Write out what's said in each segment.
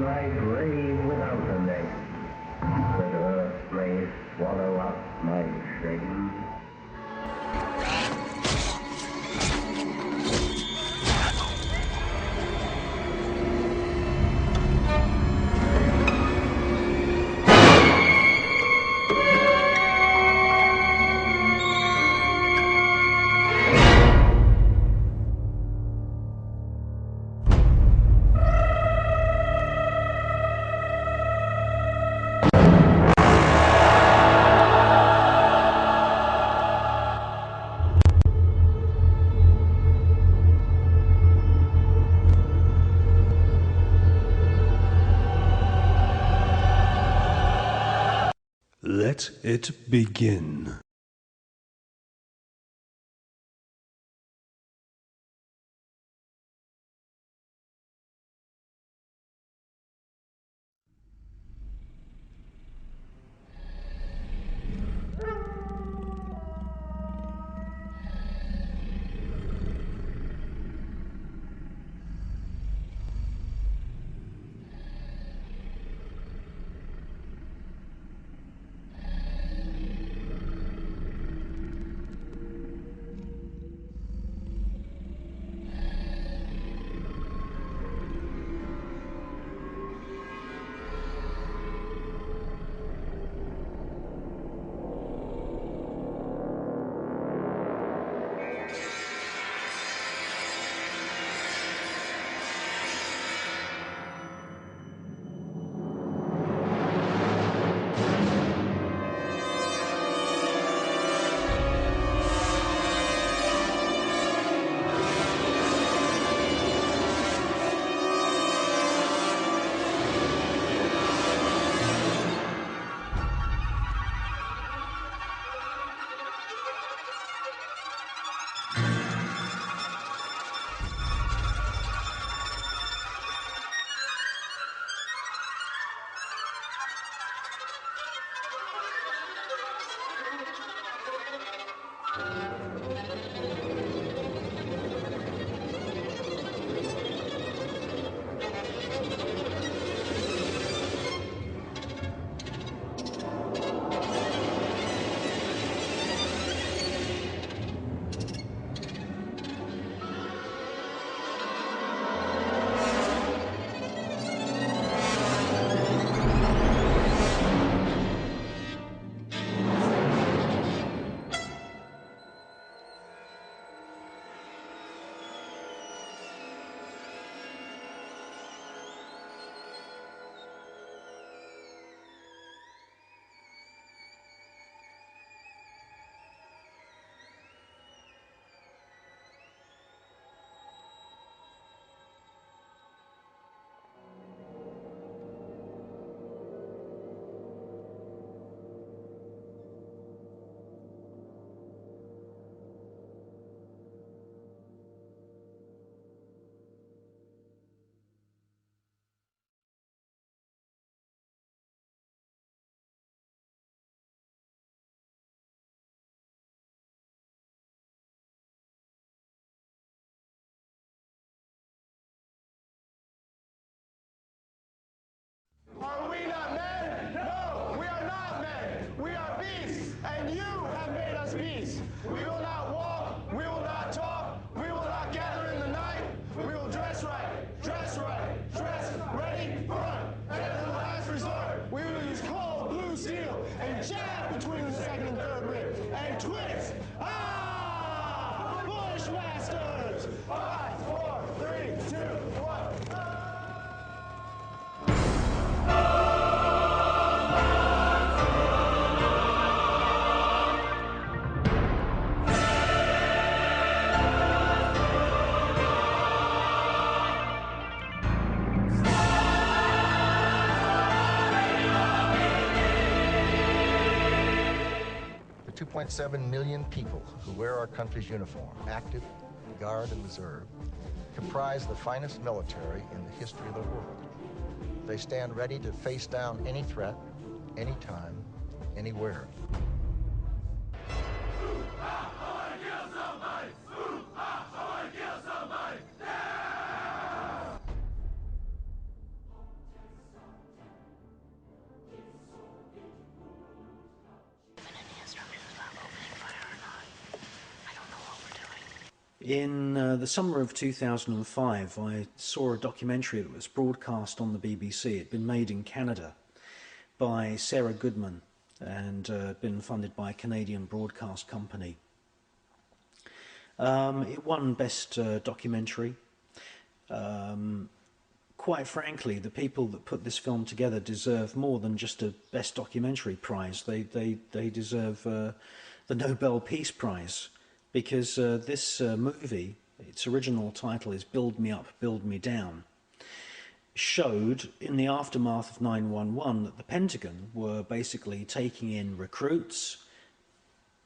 my grave without a name, that earth may swallow up my shame. Let it begin. Are we not men? No, we are not men. We are beasts, and you have made us beasts. We will not walk, we will not talk, we will not gather in the night. We will dress right, dress ready, front. And as a last resort, we will use cold blue steel and jab between the second and third ribs and twist. Ah! Bushmasters! 5, 4, 3, 2, 1. The 2.7 million people who wear our country's uniform, active, guard, and reserve, comprise the finest military in the history of the world. They stand ready to face down any threat, anytime, anywhere. In the summer of 2005, I saw a documentary that was broadcast on the BBC. It had been made in Canada by Sarah Goodman and been funded by a Canadian broadcast company. It won Best Documentary. Quite frankly, the people that put this film together deserve more than just a Best Documentary prize. They deserve the Nobel Peace Prize, because this movie, its original title is Build Me Up, Build Me Down, showed in the aftermath of 9/11 that the Pentagon were basically taking in recruits,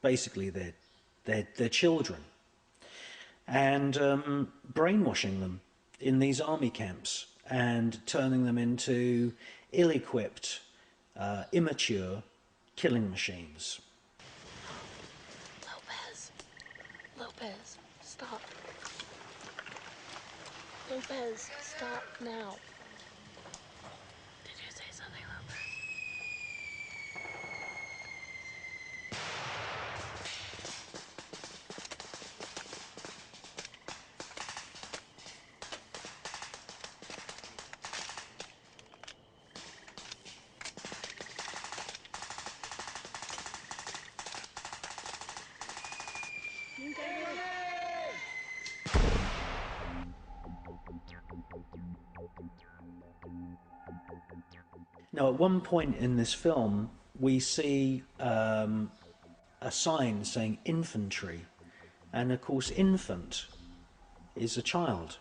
basically their children, and brainwashing them in these army camps and turning them into ill-equipped, immature killing machines. Lopez, stop. Lopez, stop now. Did you say something, Lopez? Now, at one point in this film, we see a sign saying infantry, and of course infant is a child.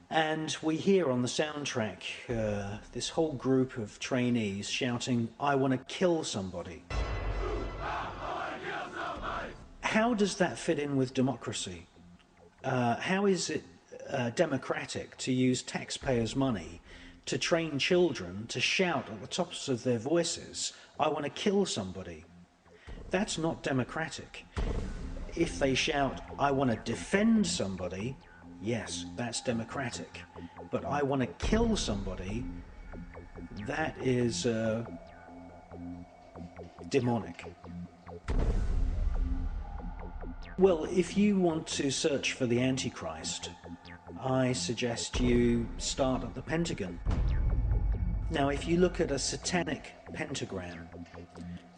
And we hear on the soundtrack this whole group of trainees shouting, "I want to kill somebody." How does that fit in with democracy? How is it democratic to use taxpayers' money to train children to shout at the tops of their voices, "I want to kill somebody"? That's not democratic. If they shout, "I want to defend somebody," yes, that's democratic. But "I want to kill somebody," that is demonic. Well, if you want to search for the Antichrist, I suggest you start at the Pentagon. Now, if you look at a satanic pentagram,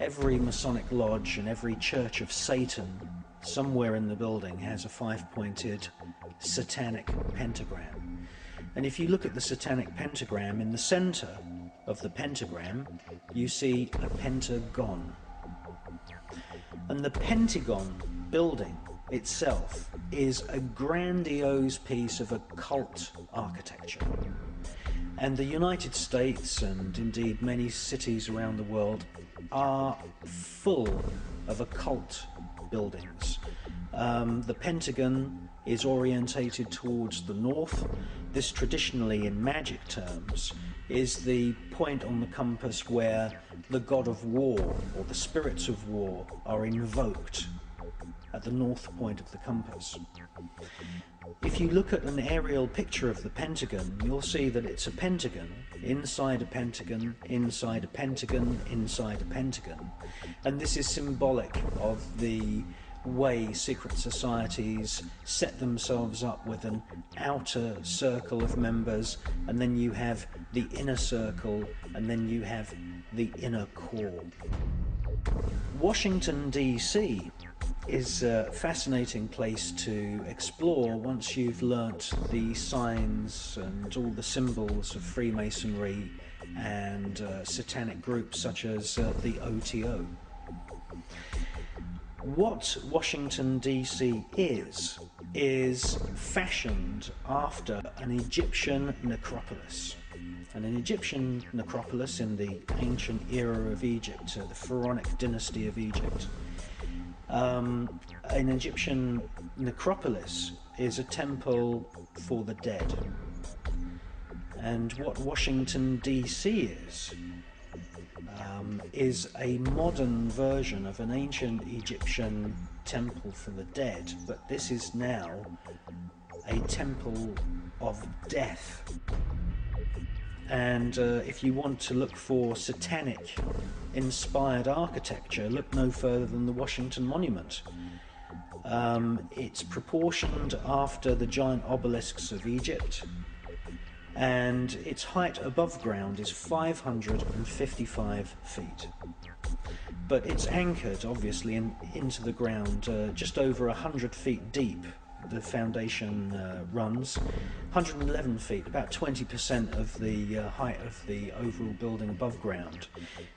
every Masonic lodge and every Church of Satan somewhere in the building has a 5-pointed satanic pentagram. And if you look at the satanic pentagram, in the center of the pentagram, you see a pentagon. And the Pentagon building itself is a grandiose piece of occult architecture. And the United States, and indeed many cities around the world, are full of occult buildings. The Pentagon is orientated towards the north. This, traditionally in magic terms, is the point on the compass where the god of war, or the spirits of war, are invoked, at the north point of the compass. If you look at an aerial picture of the Pentagon, you'll see that it's a pentagon, inside a pentagon, inside a pentagon, inside a pentagon. And this is symbolic of the way secret societies set themselves up with an outer circle of members, and then you have the inner circle, and then you have the inner core. Washington, D.C. is a fascinating place to explore once you've learnt the signs and all the symbols of Freemasonry and satanic groups such as the OTO. What Washington, D.C. is fashioned after an Egyptian necropolis. And an Egyptian necropolis in the ancient era of Egypt, the Pharaonic dynasty of Egypt. An Egyptian necropolis is a temple for the dead. And what Washington, D.C. is a modern version of an ancient Egyptian temple for the dead, but this is now a temple of death. And if you want to look for satanic inspired architecture, look no further than the Washington Monument. It's proportioned after the giant obelisks of Egypt, and its height above ground is 555 feet. But it's anchored, obviously, into the ground just over 100 feet deep. The foundation runs 111 feet, about 20% of the height of the overall building above ground.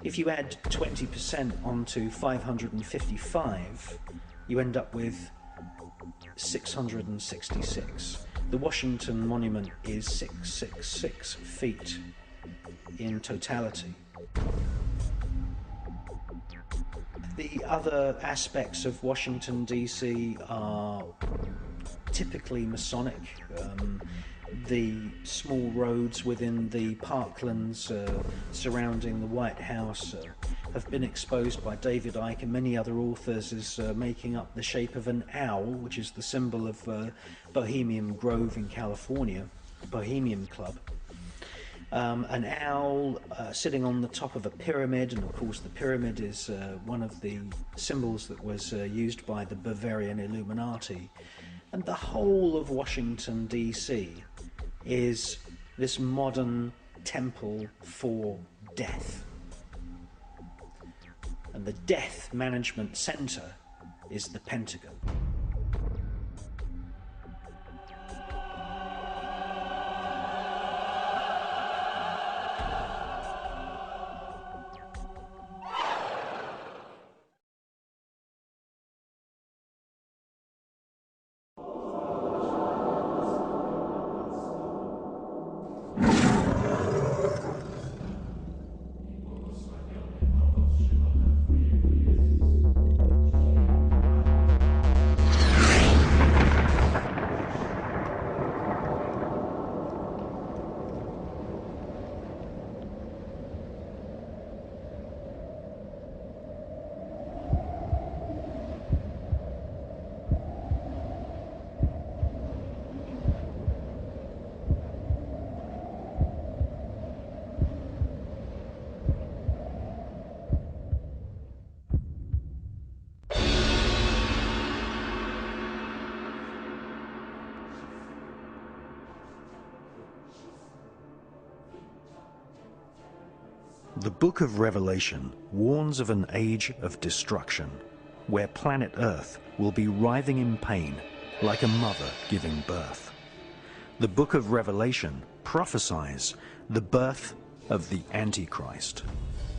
If you add 20% onto 555, you end up with 666. The Washington Monument is 666 feet in totality. The other aspects of Washington, D.C. are typically Masonic. The small roads within the parklands surrounding the White House have been exposed by David Icke and many other authors as making up the shape of an owl, which is the symbol of Bohemian Grove in California, Bohemian Club. An owl sitting on the top of a pyramid, and of course the pyramid is one of the symbols that was used by the Bavarian Illuminati. And the whole of Washington, D.C. is this modern temple for death. And the death management center is the Pentagon. The Book of Revelation warns of an age of destruction, where planet Earth will be writhing in pain like a mother giving birth. The Book of Revelation prophesies the birth of the Antichrist,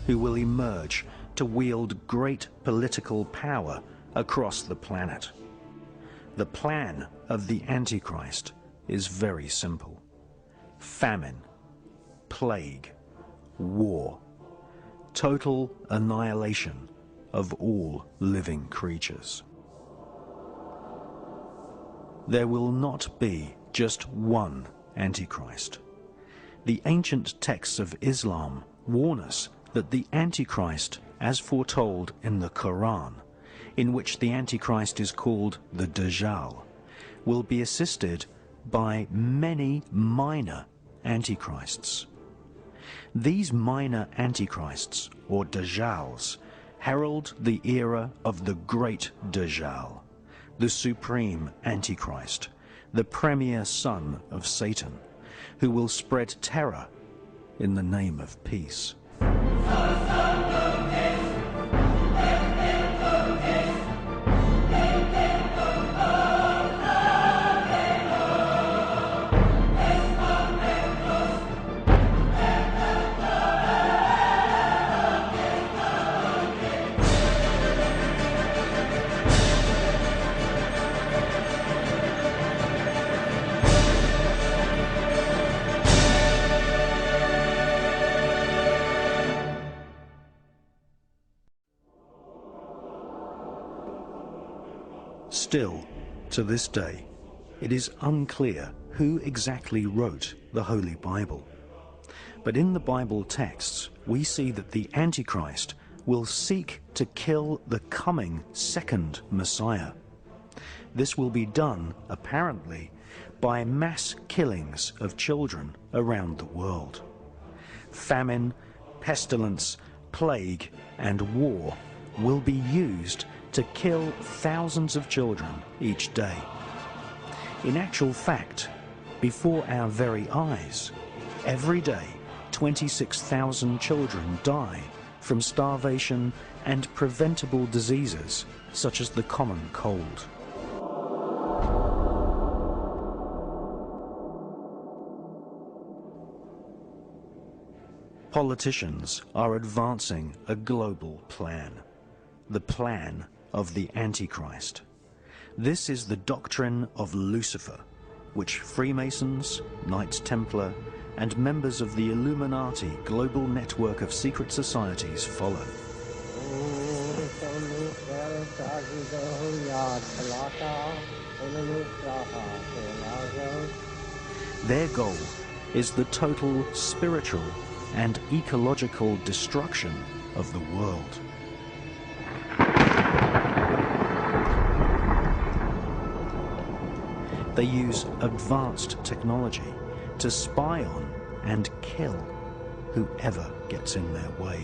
who will emerge to wield great political power across the planet. The plan of the Antichrist is very simple: famine, plague, war, total annihilation of all living creatures. There will not be just one Antichrist. The ancient texts of Islam warn us that the Antichrist, as foretold in the Quran, in which the Antichrist is called the Dajjal, will be assisted by many minor Antichrists. These minor Antichrists, or Dajjals, herald the era of the great Dajjal, the supreme Antichrist, the premier son of Satan, who will spread terror in the name of peace. Still, to this day, it is unclear who exactly wrote the Holy Bible. But in the Bible texts, we see that the Antichrist will seek to kill the coming second Messiah. This will be done, apparently, by mass killings of children around the world. Famine, pestilence, plague, and war will be used to kill thousands of children each day. In actual fact, before our very eyes, every day 26,000 children die from starvation and preventable diseases such as the common cold. Politicians are advancing a global plan, the plan of the Antichrist. This is the doctrine of Lucifer, which Freemasons, Knights Templar, and members of the Illuminati global network of secret societies follow. Their goal is the total spiritual and ecological destruction of the world. They use advanced technology to spy on and kill whoever gets in their way.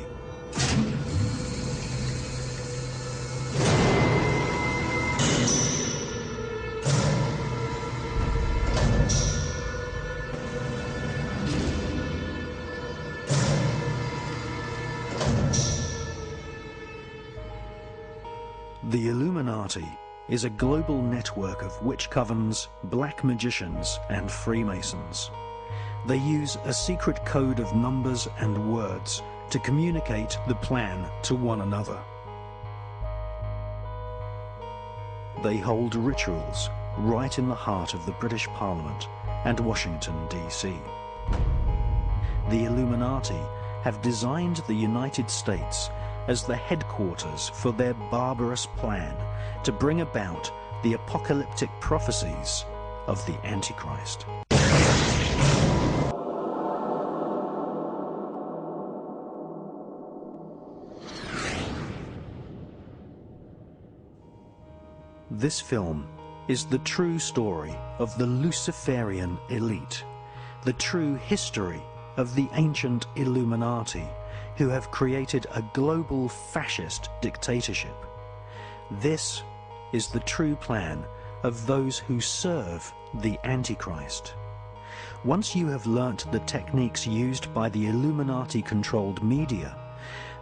The Illuminati is a global network of witch covens, black magicians, and Freemasons. They use a secret code of numbers and words to communicate the plan to one another. They hold rituals right in the heart of the British Parliament and Washington, D.C. The Illuminati have designed the United States as the headquarters for their barbarous plan to bring about the apocalyptic prophecies of the Antichrist. This film is the true story of the Luciferian elite, the true history of the ancient Illuminati, who have created a global fascist dictatorship. This is the true plan of those who serve the Antichrist. Once you have learnt the techniques used by the Illuminati-controlled media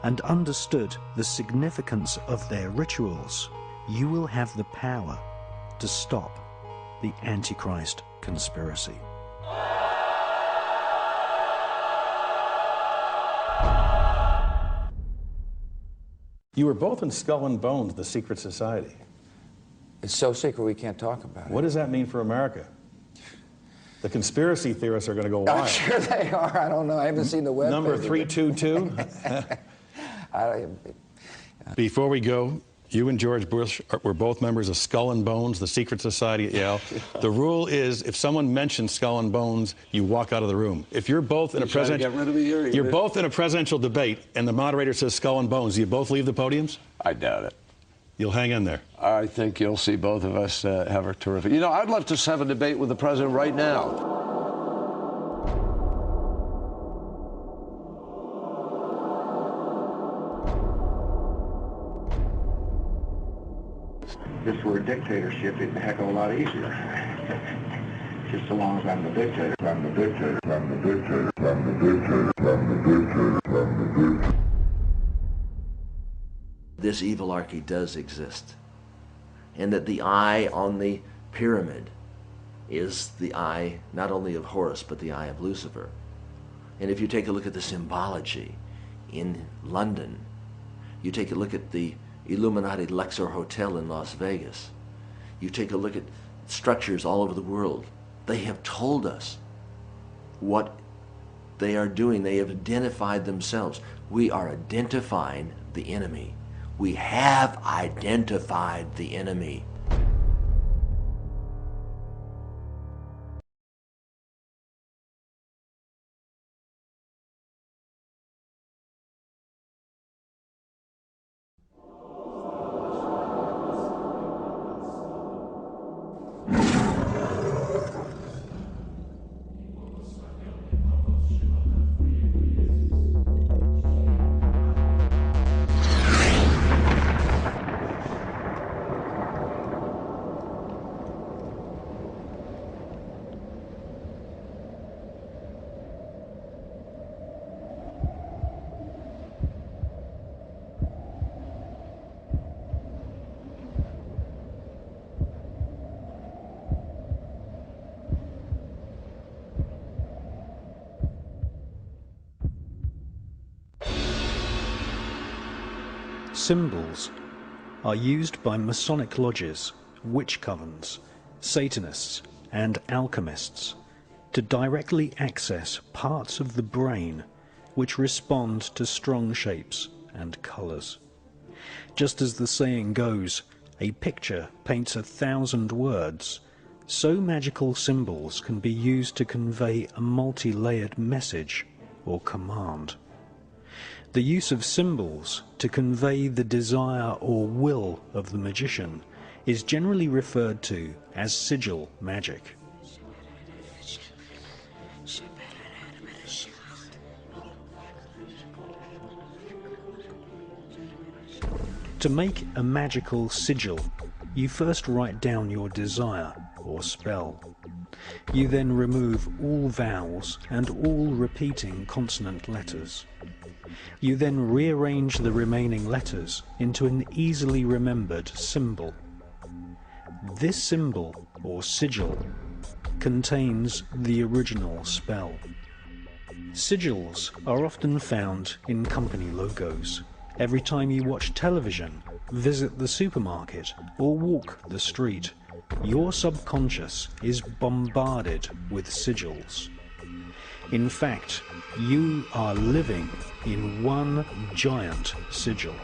and understood the significance of their rituals, you will have the power to stop the Antichrist conspiracy. You were both in Skull and Bones, the secret society. It's so secret we can't talk about it. What does that mean for America? The conspiracy theorists are going to go wild. I'm sure they are. I don't know. I haven't seen the web. Number 322. Before we go, you and George Bush were both members of Skull and Bones, the secret society at Yale. The rule is, if someone mentions Skull and Bones, you walk out of the room. If you're both in a both in a presidential debate, and the moderator says Skull and Bones, do you both leave the podiums? I doubt it. You'll hang in there. I think you'll see both of us have a terrific. You know, I'd love to have a debate with the president right now. If this were a dictatorship, it'd be a heck of a lot easier. Just so long as I'm the dictator, I'm the dictator, I'm the dictator, I'm the dictator, I'm the dictator, I'm the dictator. This evilarchy does exist, and that the eye on the pyramid is the eye not only of Horus but the eye of Lucifer. And if you take a look at the symbology in London, you take a look at the Illuminati Luxor Hotel in Las Vegas, you take a look at structures all over the world, they have told us what they are doing. They have identified themselves. We are identifying the enemy. We have identified the enemy. symbols are used by Masonic lodges, witch covens, Satanists and alchemists to directly access parts of the brain which respond to strong shapes and colours. Just as the saying goes, a picture paints 1,000 words, so magical symbols can be used to convey a multi-layered message or command. The use of symbols to convey the desire or will of the magician is generally referred to as sigil magic. To make a magical sigil, you first write down your desire or spell. You then remove all vowels and all repeating consonant letters. You then rearrange the remaining letters into an easily remembered symbol. This symbol, or sigil, contains the original spell. Sigils are often found in company logos. Every time you watch television, visit the supermarket, or walk the street, your subconscious is bombarded with sigils. In fact, you are living in one giant sigil.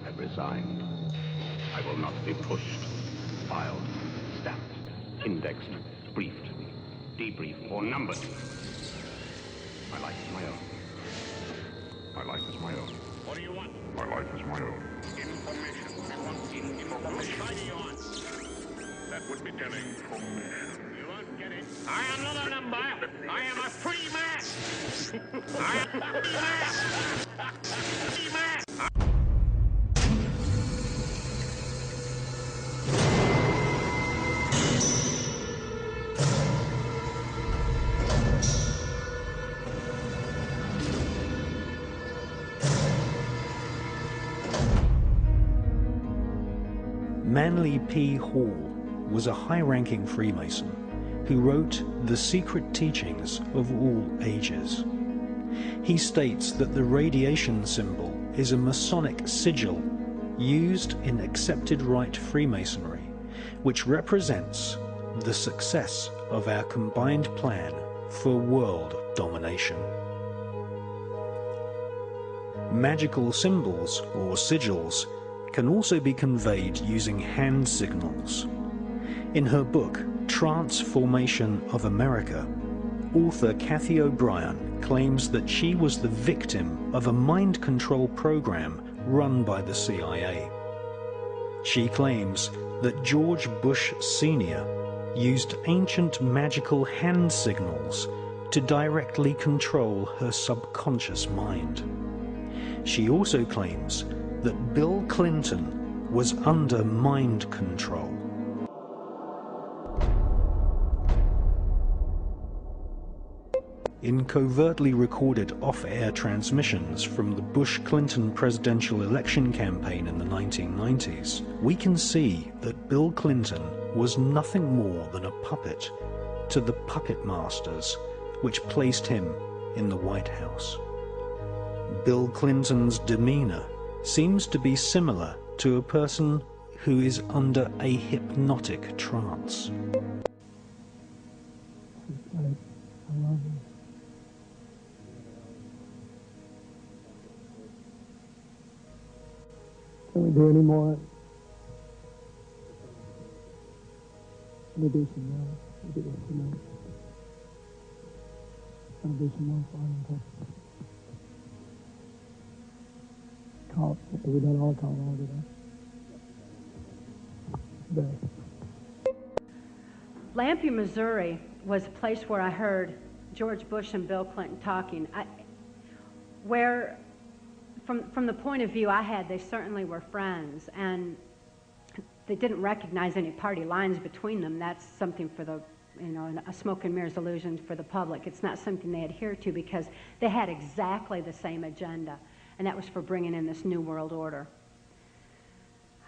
I've resigned. I will not be pushed, filed, stamped, indexed, briefed, debriefed, or numbered. My life is my own. My life is my own. What do you want? My life is my own. Information. We want information. Which side are you on? That would be telling information. You won't get it. I am not a number. I am a free man. I am a free man. Free man. Manly P. Hall was a high-ranking Freemason who wrote The Secret Teachings of All Ages. He states that the radiation symbol is a Masonic sigil used in accepted rite Freemasonry, which represents the success of our combined plan for world domination. Magical symbols or sigils can also be conveyed using hand signals. In her book, Transformation of America, author Kathy O'Brien claims that she was the victim of a mind control program run by the CIA. She claims that George Bush Sr. used ancient magical hand signals to directly control her subconscious mind. She also claims that Bill Clinton was under mind control. In covertly recorded off-air transmissions from the Bush-Clinton presidential election campaign in the 1990s, we can see that Bill Clinton was nothing more than a puppet to the puppet masters which placed him in the White House. Bill Clinton's demeanor seems to be similar to a person who is under a hypnotic trance. I love you. Can we do any more? Can we do some more? Can we do some more? Can we do some more fun? Call. We done all call all today. Lampe, Missouri was a place where I heard George Bush and Bill Clinton talking. From the point of view I had, they certainly were friends, and they didn't recognize any party lines between them. That's something for the, a smoke and mirrors illusion for the public. It's not something they adhere to because they had exactly the same agenda, and that was for bringing in this New World Order.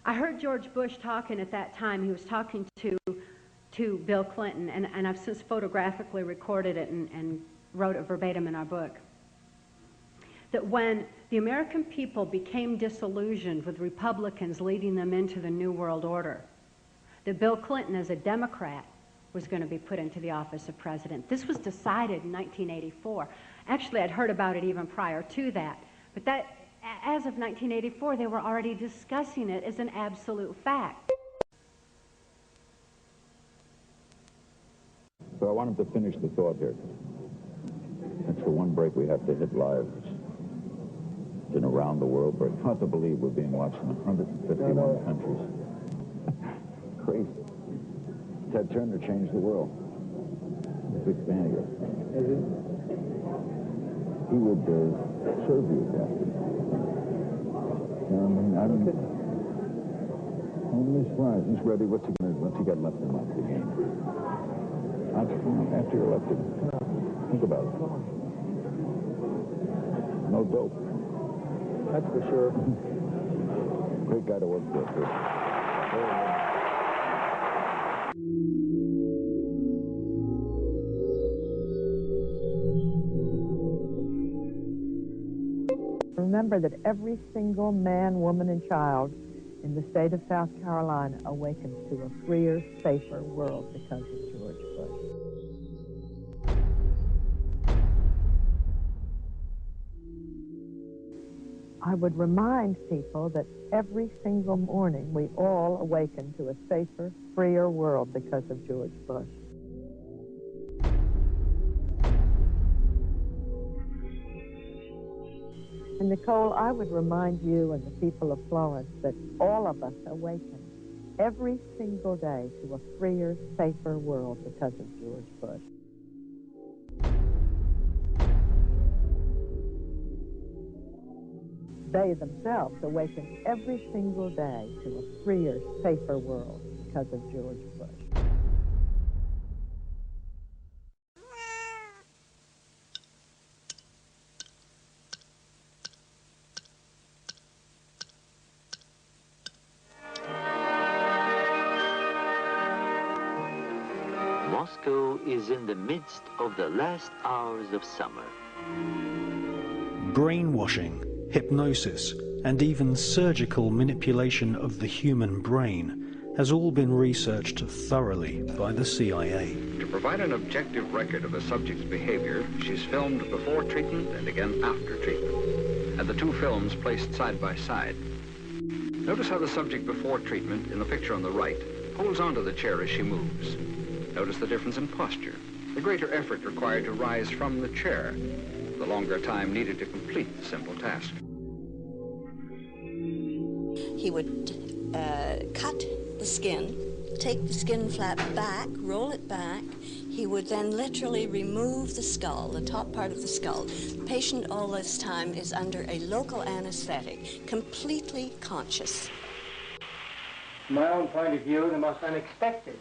I heard George Bush talking at that time. He was talking to Bill Clinton, and I've since photographically recorded it and wrote it verbatim in our book, that when the American people became disillusioned with Republicans leading them into the New World Order, that Bill Clinton, as a Democrat, was going to be put into the office of president. This was decided in 1984. Actually, I'd heard about it even prior to that, but that, as of 1984, they were already discussing it as an absolute fact. So I wanted to finish the thought here. That's the one break we have to hit live. It's been around the world, but it's hard to believe we're being watched in 151 countries. Crazy. Ted Turner changed the world. Big fan of yours. He would serve you, Captain. I'm only surprised. Miss Rebbe, what's he got left in life to gain? After you're elected, think about it. No dope. That's for sure. Great guy to work for, too. Remember that every single man, woman, and child in the state of South Carolina awakens to a freer, safer world because of George Bush. I would remind people that every single morning we all awaken to a safer, freer world because of George Bush. And Nicole, I would remind you and the people of Florence that all of us awaken every single day to a freer, safer world because of George Bush. They themselves awaken every single day to a freer, safer world because of George Bush. Moscow is in the midst of the last hours of summer. Brainwashing, hypnosis, and even surgical manipulation of the human brain has all been researched thoroughly by the CIA. To provide an objective record of the subject's behavior, she's filmed before treatment and again after treatment, and the two films placed side by side. Notice how the subject before treatment, in the picture on the right, holds onto the chair as she moves. Notice the difference in posture, the greater effort required to rise from the chair, the longer time needed to complete the simple task. He would cut the skin, take the skin flap back, roll it back. He would then literally remove the skull, the top part of the skull. The patient all this time is under a local anesthetic, completely conscious. From my own point of view, the most unexpected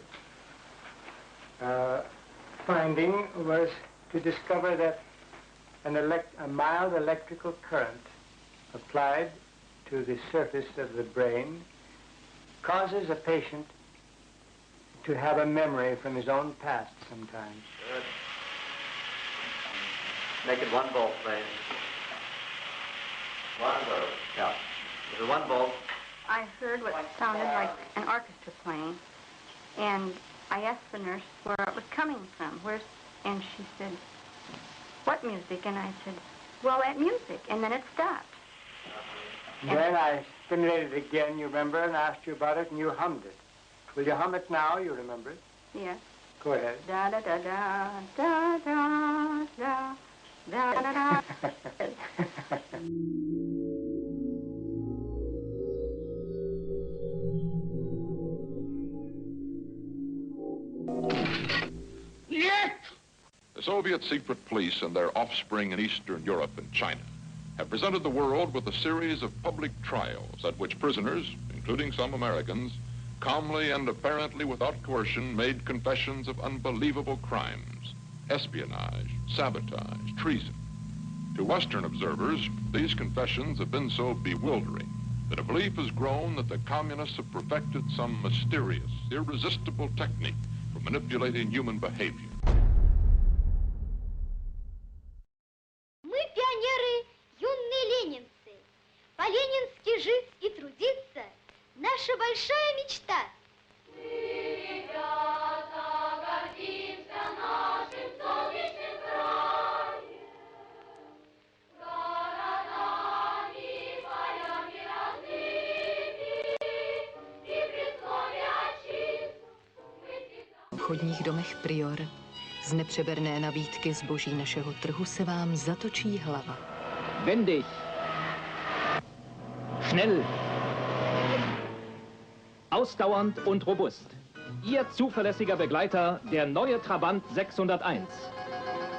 finding was to discover that a mild electrical current applied to the surface of the brain causes a patient to have a memory from his own past sometimes. Good. Make it 1 volt, please. 1 volt. Yeah. This is 1 volt. I heard what sounded like an orchestra playing, and I asked the nurse where it was coming from. And she said, "What music?" And I said, "Well, that music." And then it stopped. Then I stimulated it again, you remember, and asked you about it, and you hummed it. Will you hum it now? You remember it? Yes. Go ahead. Da da da da da da da da da da. The Soviet secret police and their offspring in Eastern Europe and China have presented the world with a series of public trials at which prisoners, including some Americans, calmly and apparently without coercion made confessions of unbelievable crimes, espionage, sabotage, treason. To Western observers, these confessions have been so bewildering that a belief has grown that the communists have perfected some mysterious, irresistible technique for manipulating human behavior. Мы пионеры, юные ленинцы. По-ленински жить и трудиться – наша большая мечта. Мы, ребята, гордимся нашим солнечным краем, городами, полями разными, и при слове отчизну. V obchodních domech Prior z nepřeberné nabídky zboží našeho trhu se vám zatočí hlava. Wendig. Schnell. Ausdauernd und robust. Ihr zuverlässiger Begleiter, der neue Trabant 601.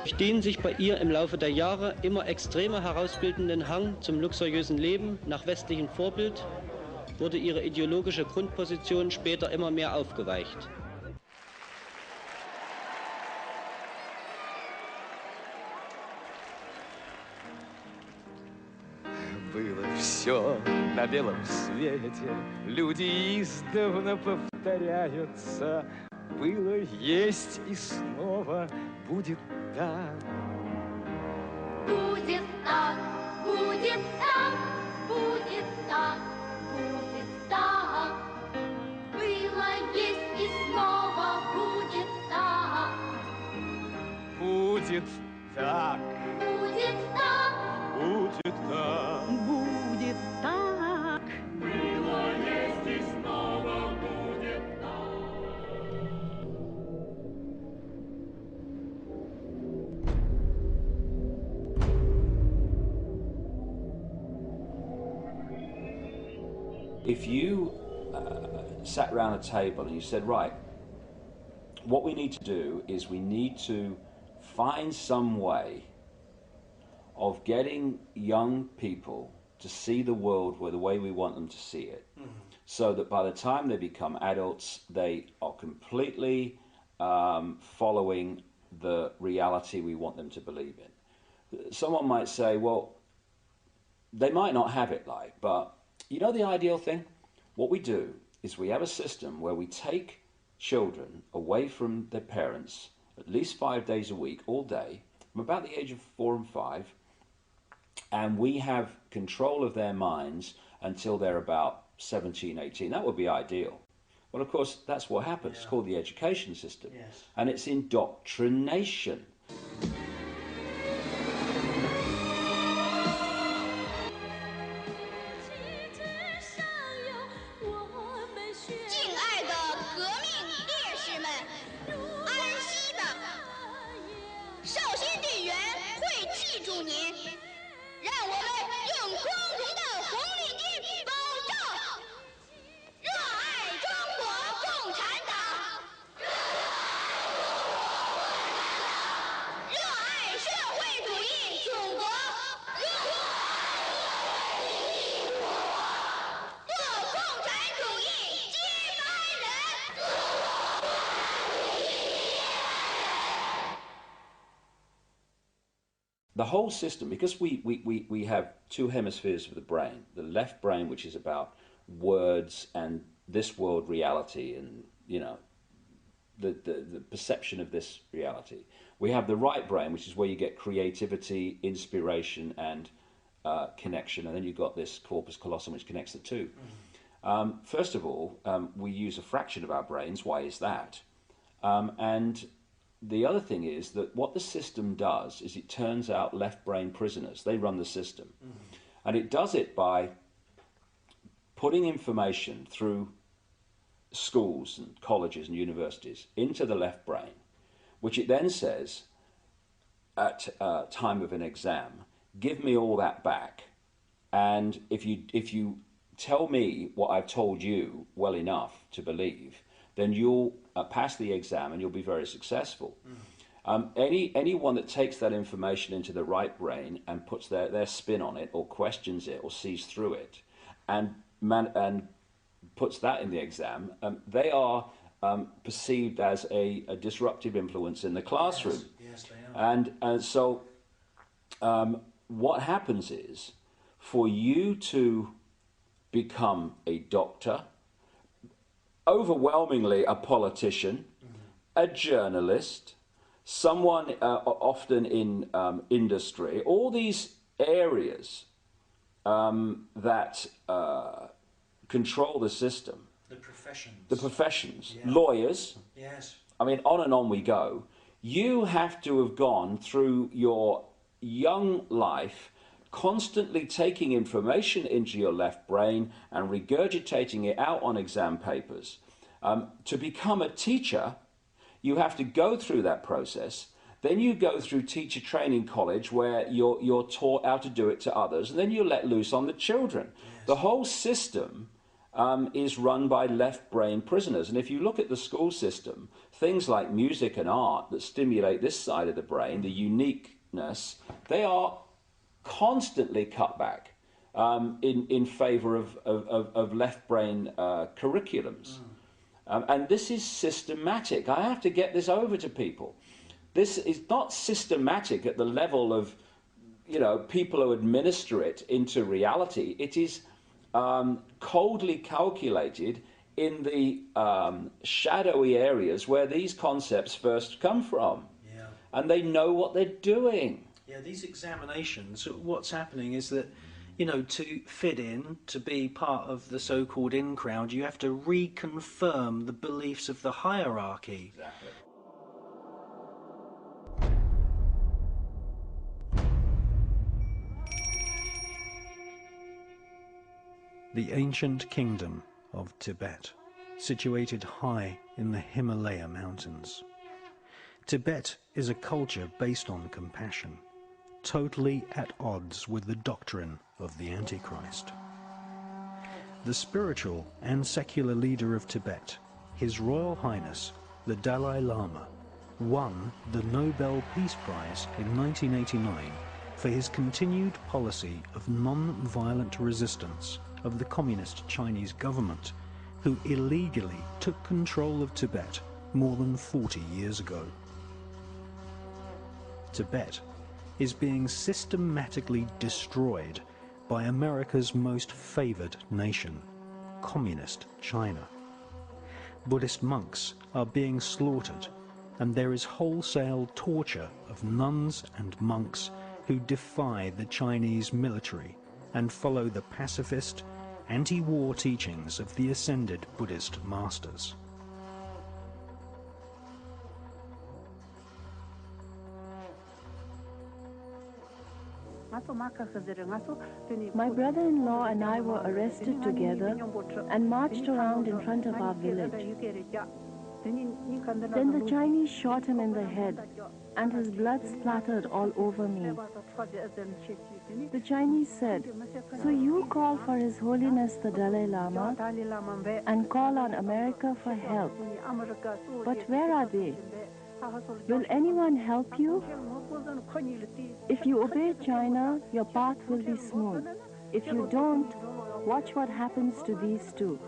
Durch den sich bei ihr im Laufe der Jahre immer extremer herausbildenden Hang zum luxuriösen Leben nach westlichem Vorbild wurde ihre ideologische Grundposition später immer mehr aufgeweicht. Было все на белом свете, люди издавна повторяются. Было, есть и снова будет так. Будет так, будет так, будет так, будет так. Было, есть и снова будет так. Будет так. Будет так. Будет так. Будет так. Было, есть и снова будет так. If you sat around a table and you said, right, what we need to do is we need to find some way of getting young people to see the world the way we want them to see it, so that by the time they become adults, they are completely following the reality we want them to believe in. Someone might say, well, they might not have it but you know the ideal thing? What we do is we have a system where we take children away from their parents at least 5 days a week, all day, from about the age of 4 and 5, and we have control of their minds until they're about 17, 18. That would be ideal. Well, of course, that's what happens. It's called the education system. Yes. And it's indoctrination. The whole system, because we have two hemispheres of the brain, the left brain, which is about words and this world reality and, you know, the perception of this reality. We have the right brain, which is where you get creativity, inspiration, and connection, and then you've got this corpus callosum, which connects the two. First of all, we use a fraction of our brains. Why is that? And the other thing is that what the system does is it turns out left brain prisoners. They run the system. And it does it by putting information through schools and colleges and universities into the left brain, which it then says at time of an exam, give me all that back. And if you tell me what I've told you well enough to believe, then you'll pass the exam and you'll be very successful. Anyone that takes that information into the right brain and puts their spin on it or questions it or sees through it and puts that in the exam, they are perceived as a disruptive influence in the classroom. Yes, they are. And so what happens is, for you to become a doctor, overwhelmingly a politician, a journalist, someone often in industry, all these areas that control the system. The professions. The professions. Yeah. Lawyers. Yes. I mean, on and on we go. You have to have gone through your young life constantly taking information into your left brain and regurgitating it out on exam papers. To become a teacher, you have to go through that process. Then you go through teacher training college where you're taught how to do it to others, and then you're let loose on the children. Yes. The whole system is run by left brain prisoners. And if you look at the school system, things like music and art that stimulate this side of the brain, the uniqueness, they are constantly cut back in favor of left brain curriculums. And this is systematic. I have to get this over to people. This is not systematic at the level of, you know, people who administer it into reality. It is coldly calculated in the shadowy areas where these concepts first come from. Yeah. And they know what they're doing. Yeah, these examinations, what's happening is that, you know, to fit in, to be part of the so-called in crowd, you have to reconfirm the beliefs of the hierarchy. Exactly. The ancient kingdom of Tibet, situated high in the Himalaya mountains. Tibet is a culture based on compassion, totally at odds with the doctrine of the Antichrist. The spiritual and secular leader of Tibet, His Royal Highness, the Dalai Lama, won the Nobel Peace Prize in 1989 for his continued policy of non-violent resistance of the communist Chinese government, who illegally took control of Tibet more than 40 years ago. Tibet is being systematically destroyed by America's most favored nation, Communist China. Buddhist monks are being slaughtered, and there is wholesale torture of nuns and monks who defy the Chinese military and follow the pacifist, anti-war teachings of the ascended Buddhist masters. My brother-in-law and I were arrested together and marched around in front of our village. Then the Chinese shot him in the head, and his blood splattered all over me. The Chinese said, "So you call for His Holiness the Dalai Lama and call on America for help. But where are they? Will anyone help you? If you obey China, your path will be smooth. If you don't, watch what happens to these two."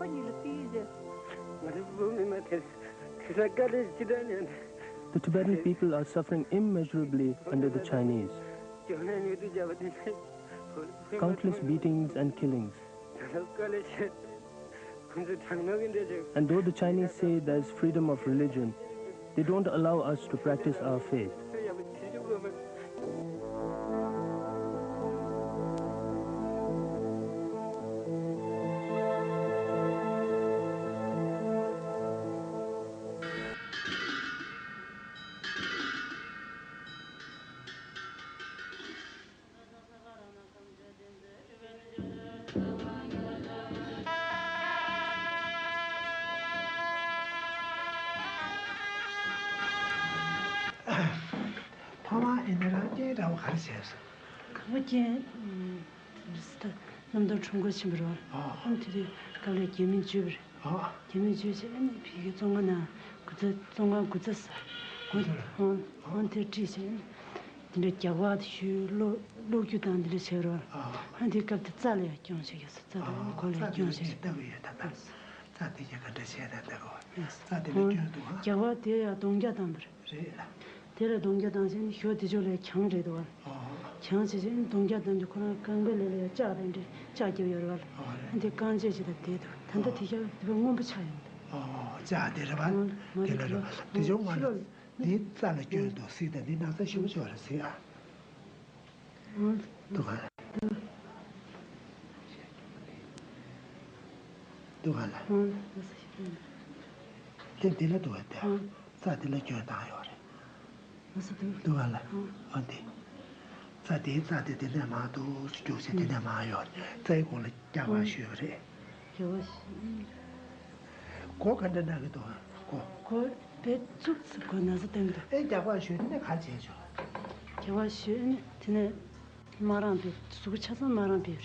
The Tibetan people are suffering immeasurably under the Chinese. Countless beatings and killings. And though the Chinese say there is freedom of religion, they don't allow us to practice our faith. Tera dongya dangsen hyo tijole kyang re do. Kyang je dongya dang ko kangbe le cha den de cha ge yor wal. Ande kan je de de do. Tanda tija de ngom bu cha yin. Ja de ba. De lo. De jong ma. Ni za le gyo do si de ni na za shu shu le si a. Do ga. Do ga la. De la do de. Za de le gyo da yo. Do ala, ante. Zade de ne ma do, jose de ne ma yo. Zai gong le jia wa xue re. Ko kan de na ge do. Ko be zu zi ko na zi deng de. Jia wa xue ne ka jie ju. Jia wa xue ne tene ma rang be, su cha san ma rang be.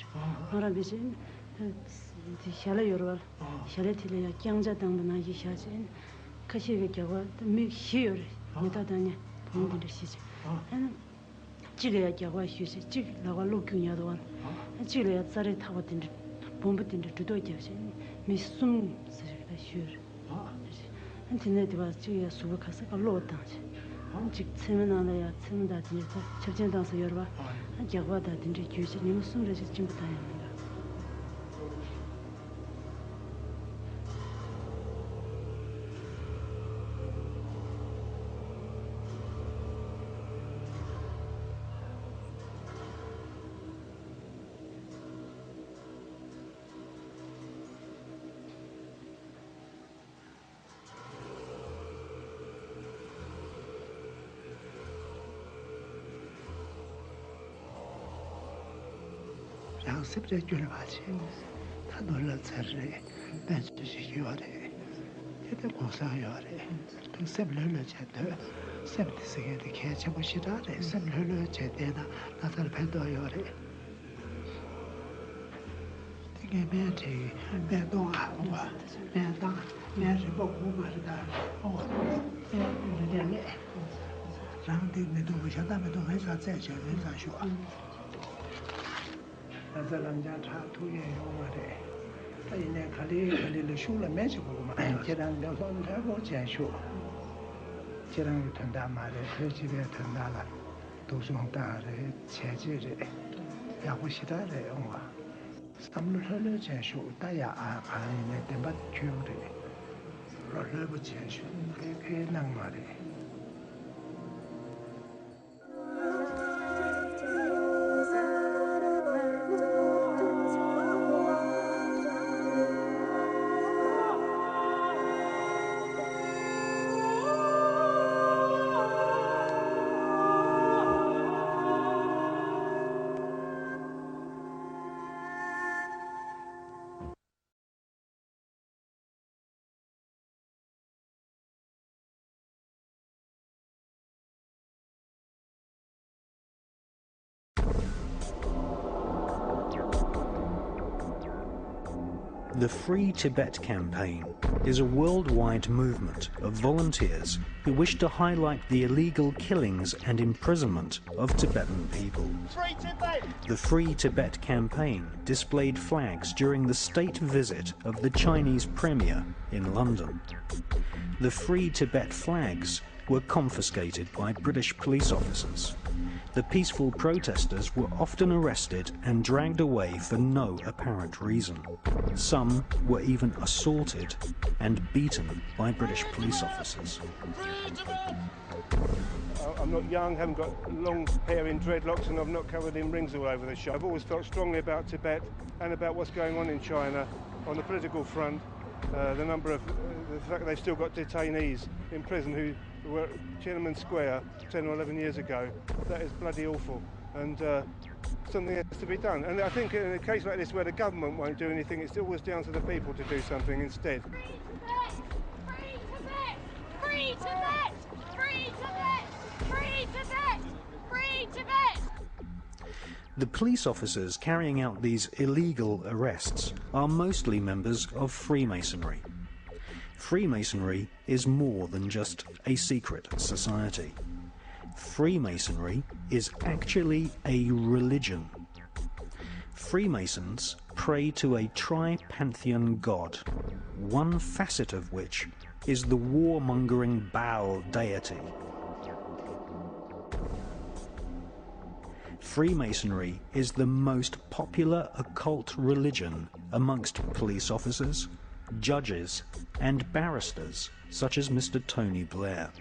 Ma rang be ji de xia le yor wal. Xia le ti le ya jiang jia dang de na yi xia ji. Ka xie ge jia wa mi xie yor. Ni da da ne. 근데 시지. 지레야 겨와 휴시 지 나와 로균야도 원. 지레야 자리 타고 딘데 bomba tinda tudo jawse mi sum sirda shur antine diwa chiya suba khasa ka lo tang chik semena la ya semenda tinda chapjen dang sa yorba jagwa da tinda gyuse ni sum re chim ta ya sepre gyul bachi ta dola tsarre ben chi yore ete kosa yore tu seple le chete seple se de ke che boshira re seple le chete na sal pendo yore tige me te me do a wa me da me je bo ku ma da o me de le rang de me do sha da me do me sa zai che me sa shu Zalamja tu ye yomare. Ine kali le shula mechi kuma. Jirang de son ta go chen shu. Jirang tanda mare, ji be tanda la. Du song da re, che ji re. Ya bu shi da re wa. Sam lu le chen shu, da ya a ka ine de ba kyu re. Lo le bu chen shu, ke nang mare. The Free Tibet campaign is a worldwide movement of volunteers who wish to highlight the illegal killings and imprisonment of Tibetan people. Free Tibet! The Free Tibet campaign displayed flags during the state visit of the Chinese Premier in London. The Free Tibet flags were confiscated by British police officers. The peaceful protesters were often arrested and dragged away for no apparent reason. Some were even assaulted and beaten by British police officers. I'm not young, haven't got long hair in dreadlocks, and I'm not covered in rings all over the show. I've always felt strongly about Tibet and about what's going on in China on the political front. The fact that they've still got detainees in prison who were at Tiananmen Square 10 or 11 years ago, that is bloody awful, and something has to be done. And I think in a case like this where the government won't do anything, it's always down to the people to do something instead. Free Tibet! Free Tibet! Free Tibet! Free Tibet! Free Tibet! The police officers carrying out these illegal arrests are mostly members of Freemasonry. Freemasonry is more than just a secret society. Freemasonry is actually a religion. Freemasons pray to a tri-pantheon god, one facet of which is the warmongering Baal deity. Freemasonry is the most popular occult religion amongst police officers, judges, and barristers, such as Mr. Tony Blair.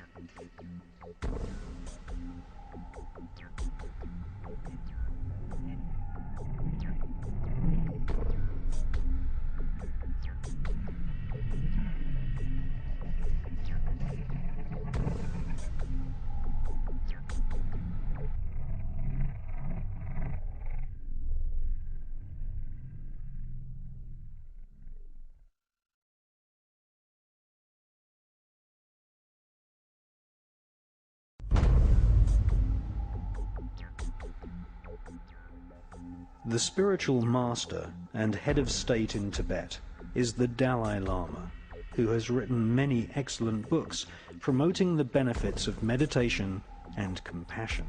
The spiritual master and head of state in Tibet is the Dalai Lama, who has written many excellent books promoting the benefits of meditation and compassion.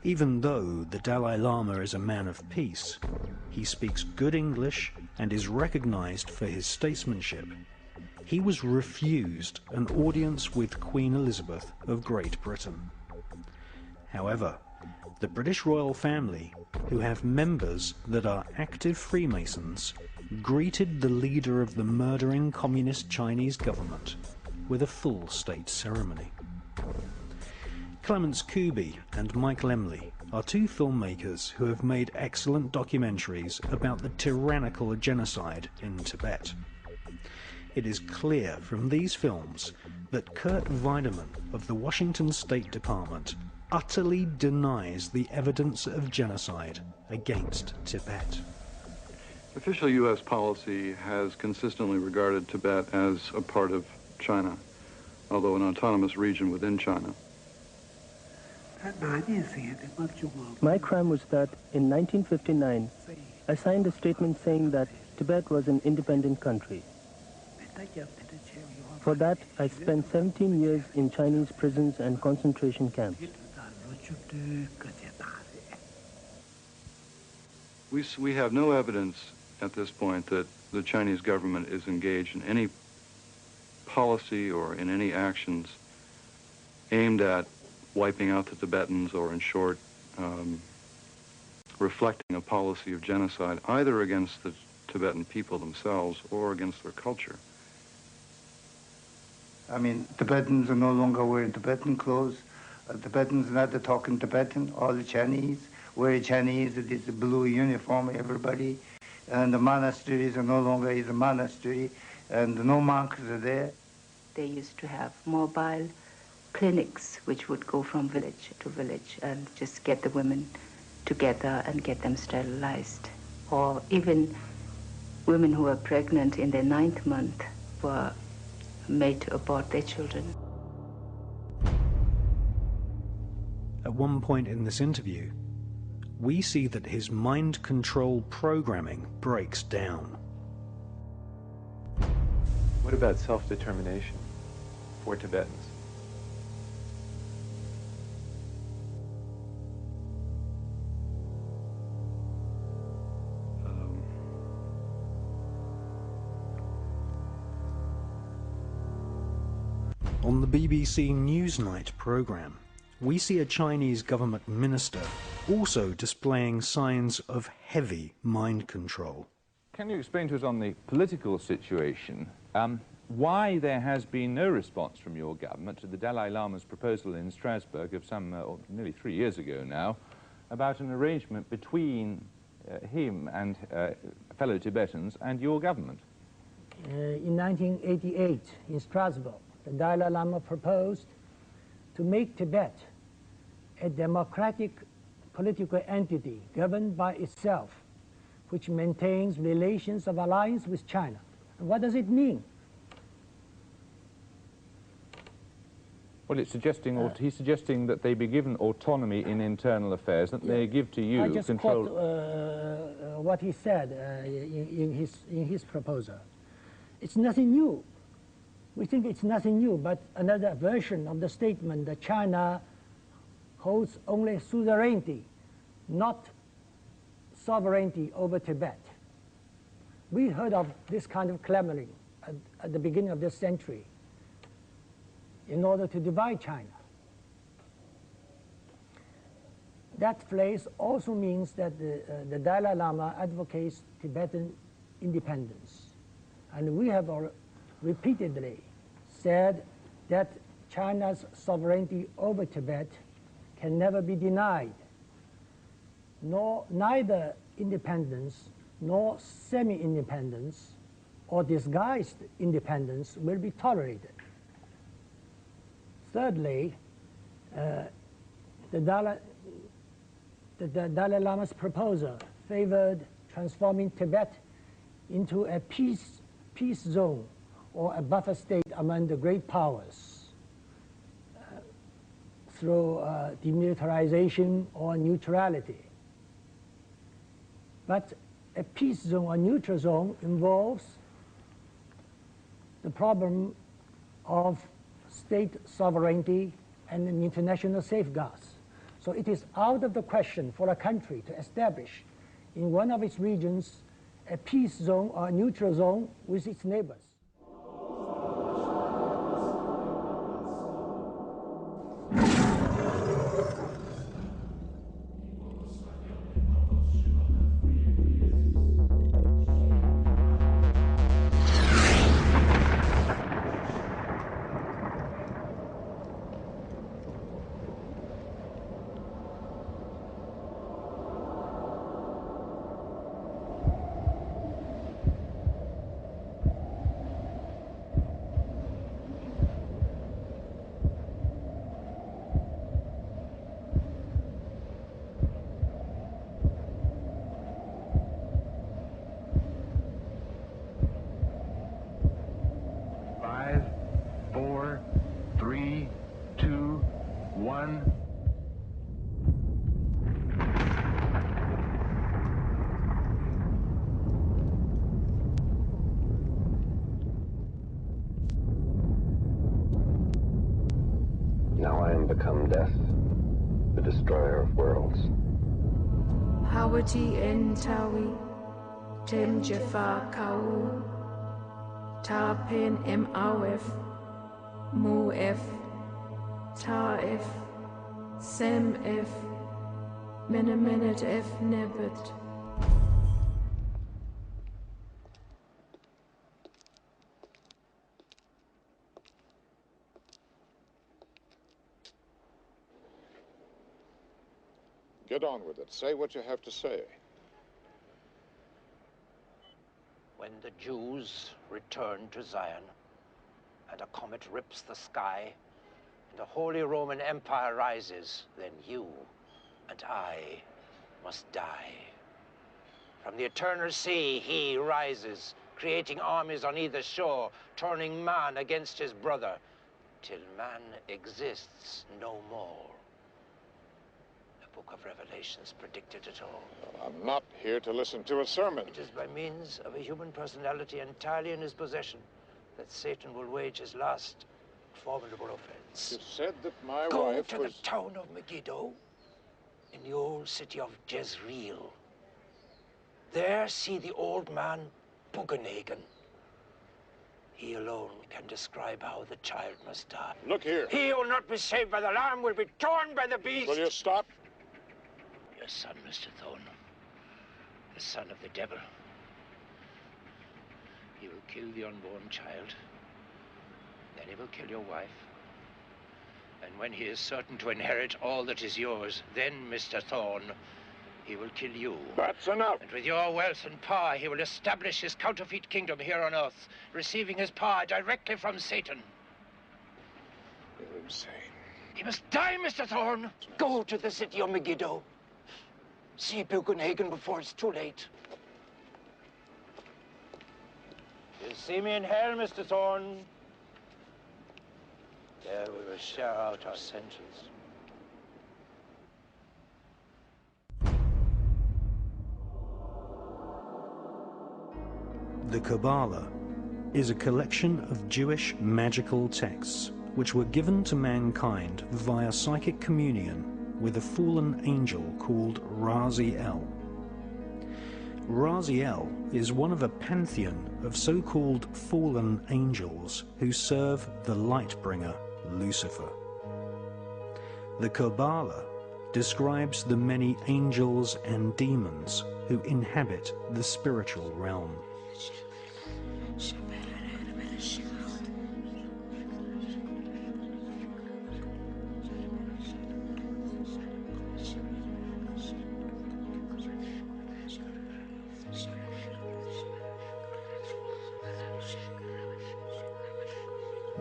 Even though the Dalai Lama is a man of peace, he speaks good English and is recognized for his statesmanship. He was refused an audience with Queen Elizabeth of Great Britain. However, the British royal family, who have members that are active Freemasons, greeted the leader of the murdering communist Chinese government with a full state ceremony. Clements Kuby and Mike Lemley are two filmmakers who have made excellent documentaries about the tyrannical genocide in Tibet. It is clear from these films that Kurt Weidemann of the Washington State Department utterly denies the evidence of genocide against Tibet. Official U.S. policy has consistently regarded Tibet as a part of China, although an autonomous region within China. My crime was that in 1959, I signed a statement saying that Tibet was an independent country. For that, I spent 17 years in Chinese prisons and concentration camps. We have no evidence at this point that the Chinese government is engaged in any policy or in any actions aimed at wiping out the Tibetans, or in short, reflecting a policy of genocide either against the Tibetan people themselves or against their culture. I mean, Tibetans are no longer wearing Tibetan clothes. Tibetans are not talking Tibetan. All the Chinese wear Chinese. It is a blue uniform, everybody. And the monasteries are no longer a monastery, and no monks are there. They used to have mobile clinics which would go from village to village and just get the women together and get them sterilized. Or even women who were pregnant in their 9th month were made to abort their children. At one point in this interview, we see that his mind control programming breaks down. What about self-determination for Tibetans? On the BBC Newsnight programme, we see a Chinese government minister also displaying signs of heavy mind control. Can you explain to us on the political situation why there has been no response from your government to the Dalai Lama's proposal in Strasbourg of nearly 3 years ago now about an arrangement between him and fellow Tibetans and your government? In 1988 in Strasbourg, the Dalai Lama proposed to make Tibet a democratic political entity governed by itself, which maintains relations of alliance with China. And what does it mean? Well, it's suggesting, he's suggesting that they be given autonomy in internal affairs, that they give to you I just control. quote what he said in his proposal. It's nothing new. We think it's nothing new, but another version of the statement that China holds only suzerainty, not sovereignty over Tibet. We heard of this kind of clamoring at the beginning of this century in order to divide China. That phrase also means that the Dalai Lama advocates Tibetan independence. And we have repeatedly said that China's sovereignty over Tibet can never be denied. Neither independence nor semi-independence or disguised independence will be tolerated. Thirdly, the Dalai Lama's proposal favored transforming Tibet into a peace zone or a buffer state among the great powers through demilitarization or neutrality. But a peace zone or neutral zone involves the problem of state sovereignty and international safeguards. So it is out of the question for a country to establish in one of its regions a peace zone or a neutral zone with its neighbors. Become death, the destroyer of worlds. Hawati en tawi, tem jafar kau, ta pen em awef, mu f, ta f, sem f, menemenet f nebet. Get on with it. Say what you have to say. When the Jews return to Zion, and a comet rips the sky, and the Holy Roman Empire rises, then you and I must die. From the eternal sea he rises, creating armies on either shore, turning man against his brother, till man exists no more. Book of Revelations predicted it all. I'm not here to listen to a sermon. It is by means of a human personality entirely in his possession that Satan will wage his last formidable offense. You said that my Go wife to was... the town of Megiddo, in the old city of Jezreel. There see the old man Bugenhagen. He alone can describe how the child must die. Look here. He who will not be saved by the lamb will be torn by the beast. Will you stop? Your son, Mr. Thorne, the son of the devil. He will kill the unborn child. Then he will kill your wife. And when he is certain to inherit all that is yours, then, Mr. Thorne, he will kill you. That's enough. And with your wealth and power, he will establish his counterfeit kingdom here on Earth, receiving his power directly from Satan. You're insane. He must die, Mr. Thorne. Go to the city of Megiddo. See Bugenhagen before it's too late. You see me in hell, Mr. Thorne. There we will share out our sentence. The Kabbalah is a collection of Jewish magical texts which were given to mankind via psychic communion with a fallen angel called Raziel. Raziel is one of a pantheon of so-called fallen angels who serve the light-bringer Lucifer. The Kabbalah describes the many angels and demons who inhabit the spiritual realm.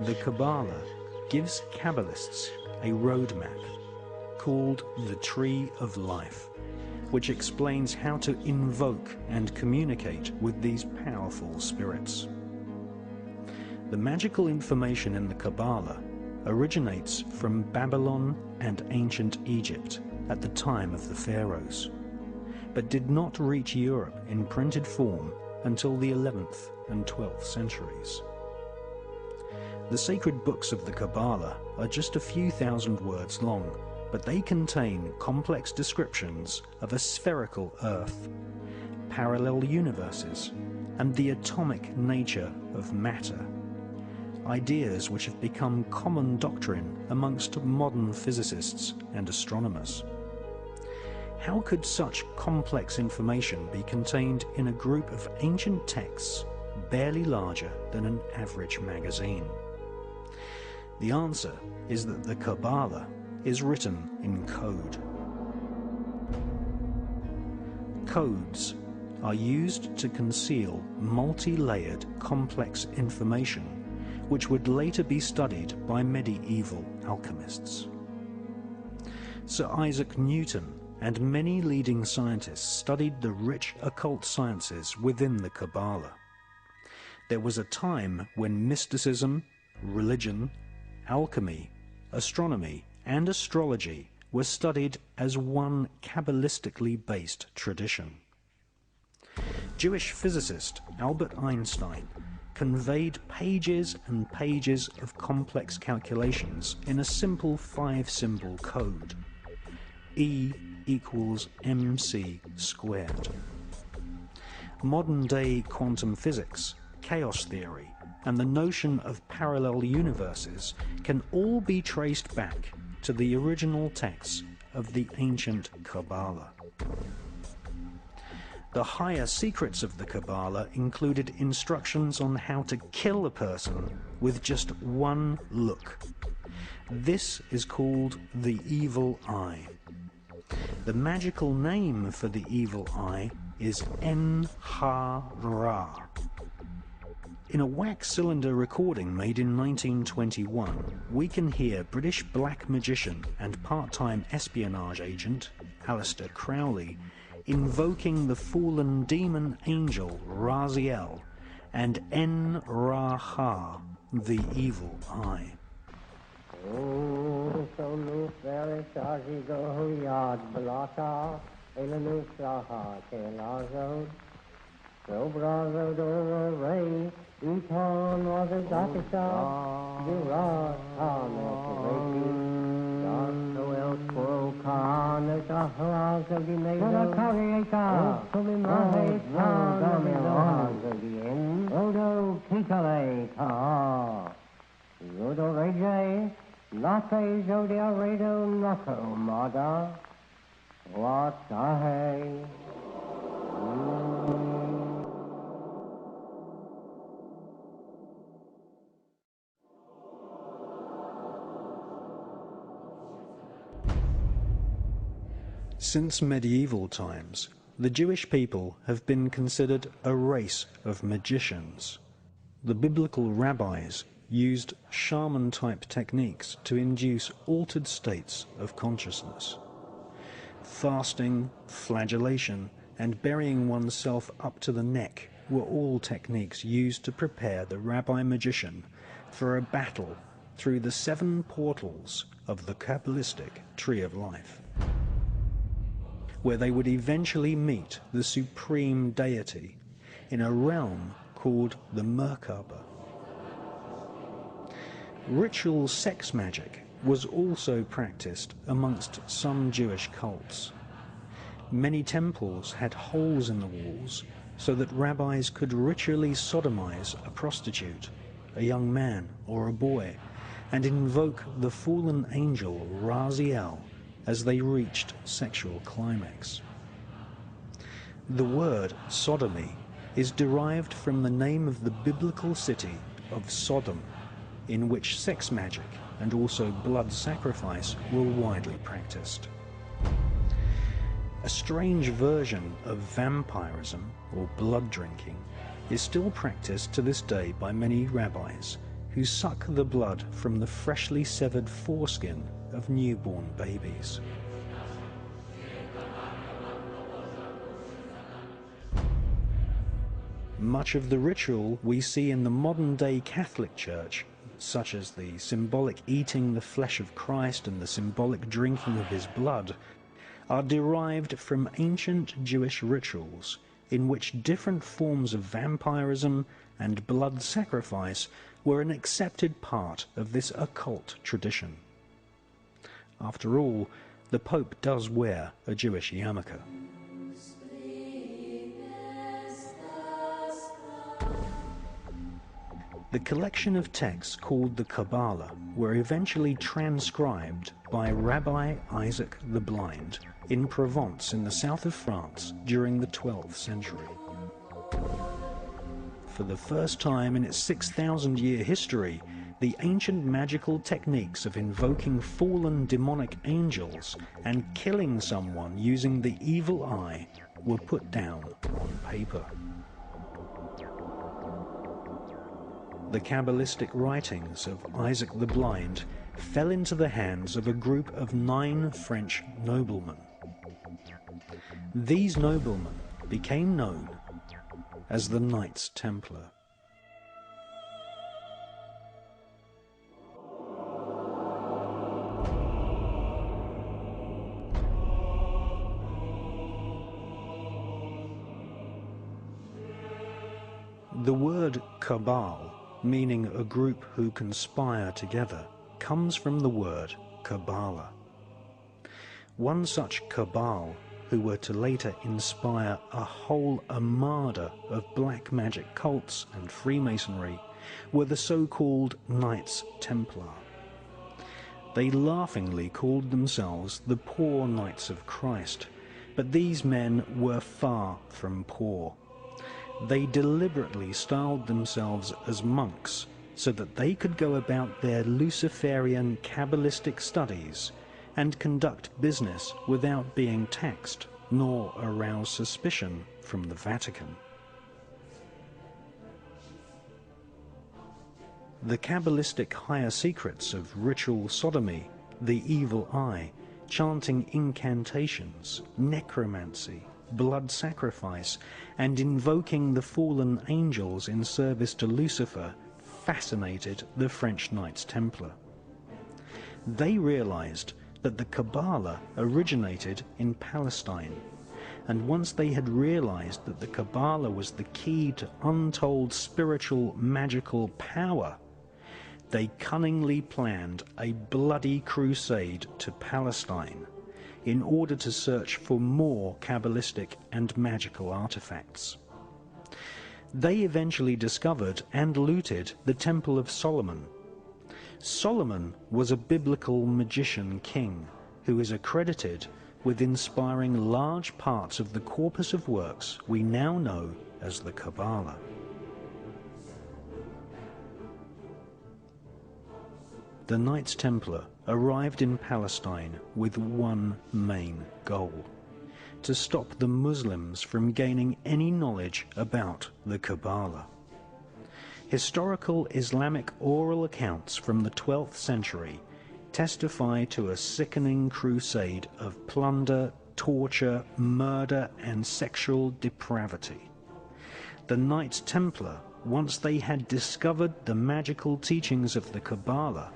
The Kabbalah gives Kabbalists a roadmap called the Tree of Life, which explains how to invoke and communicate with these powerful spirits. The magical information in the Kabbalah originates from Babylon and ancient Egypt at the time of the pharaohs, but did not reach Europe in printed form until the 11th and 12th centuries. The sacred books of the Kabbalah are just a few thousand words long, but they contain complex descriptions of a spherical Earth, parallel universes, and the atomic nature of matter, ideas which have become common doctrine amongst modern physicists and astronomers. How could such complex information be contained in a group of ancient texts barely larger than an average magazine? The answer is that the Kabbalah is written in code. Codes are used to conceal multi-layered complex information which would later be studied by medieval alchemists. Sir Isaac Newton and many leading scientists studied the rich occult sciences within the Kabbalah. There was a time when mysticism, religion, alchemy, astronomy, and astrology were studied as one Kabbalistically based tradition. Jewish physicist Albert Einstein conveyed pages and pages of complex calculations in a simple 5-symbol code. E equals mc squared. Modern-day quantum physics, chaos theory, and the notion of parallel universes can all be traced back to the original texts of the ancient Kabbalah. The higher secrets of the Kabbalah included instructions on how to kill a person with just one look. This is called the evil eye. The magical name for the evil eye is En-ha-Ra. In a wax cylinder recording made in 1921, we can hear British black magician and part-time espionage agent Aleister Crowley invoking the fallen demon angel Raziel and En-Ra-Ha, the evil eye. Since medieval times, the Jewish people have been considered a race of magicians. The biblical rabbis used shaman-type techniques to induce altered states of consciousness. Fasting, flagellation, and burying oneself up to the neck were all techniques used to prepare the rabbi-magician for a battle through the 7 portals of the Kabbalistic Tree of Life, where they would eventually meet the supreme deity in a realm called the Merkaba. Ritual sex magic was also practiced amongst some Jewish cults. Many temples had holes in the walls so that rabbis could ritually sodomize a prostitute, a young man or a boy, and invoke the fallen angel Raziel as they reached sexual climax. The word sodomy is derived from the name of the biblical city of Sodom, in which sex magic and also blood sacrifice were widely practiced. A strange version of vampirism, or blood drinking, is still practiced to this day by many rabbis who suck the blood from the freshly severed foreskin of newborn babies. Much of the ritual we see in the modern-day Catholic Church, such as the symbolic eating the flesh of Christ and the symbolic drinking of his blood, are derived from ancient Jewish rituals in which different forms of vampirism and blood sacrifice were an accepted part of this occult tradition. After all, the Pope does wear a Jewish yarmulke. The collection of texts called the Kabbalah were eventually transcribed by Rabbi Isaac the Blind in Provence in the south of France during the 12th century. For the first time in its 6,000-year history, the ancient magical techniques of invoking fallen demonic angels and killing someone using the evil eye were put down on paper. The Kabbalistic writings of Isaac the Blind fell into the hands of a group of 9 French noblemen. These noblemen became known as the Knights Templar. The word cabal, meaning a group who conspire together, comes from the word Kabbalah. One such cabal, who were to later inspire a whole armada of black magic cults and Freemasonry, were the so-called Knights Templar. They laughingly called themselves the Poor Knights of Christ, but these men were far from poor. They deliberately styled themselves as monks so that they could go about their Luciferian Kabbalistic studies and conduct business without being taxed nor arouse suspicion from the Vatican. The Kabbalistic higher secrets of ritual sodomy, the evil eye, chanting incantations, necromancy, blood sacrifice, and invoking the fallen angels in service to Lucifer fascinated the French Knights Templar. They realized that the Kabbalah originated in Palestine, and once they had realized that the Kabbalah was the key to untold spiritual magical power, they cunningly planned a bloody crusade to Palestine in order to search for more Kabbalistic and magical artifacts. They eventually discovered and looted the Temple of Solomon. Solomon was a biblical magician king who is accredited with inspiring large parts of the corpus of works we now know as the Kabbalah. The Knights Templar arrived in Palestine with one main goal: to stop the Muslims from gaining any knowledge about the Kabbalah. Historical Islamic oral accounts from the 12th century testify to a sickening crusade of plunder, torture, murder, and sexual depravity. The Knights Templar, once they had discovered the magical teachings of the Kabbalah,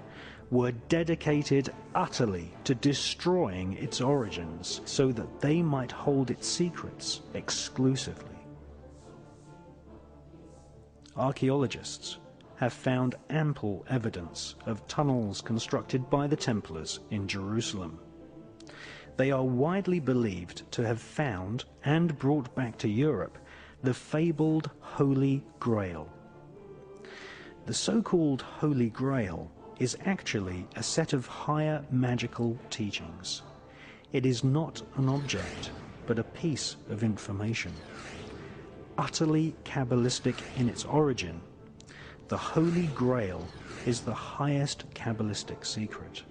were dedicated utterly to destroying its origins so that they might hold its secrets exclusively. Archaeologists have found ample evidence of tunnels constructed by the Templars in Jerusalem. They are widely believed to have found and brought back to Europe the fabled Holy Grail. The so-called Holy Grail is actually a set of higher magical teachings. It is not an object, but a piece of information. Utterly Kabbalistic in its origin, the Holy Grail is the highest Kabbalistic secret.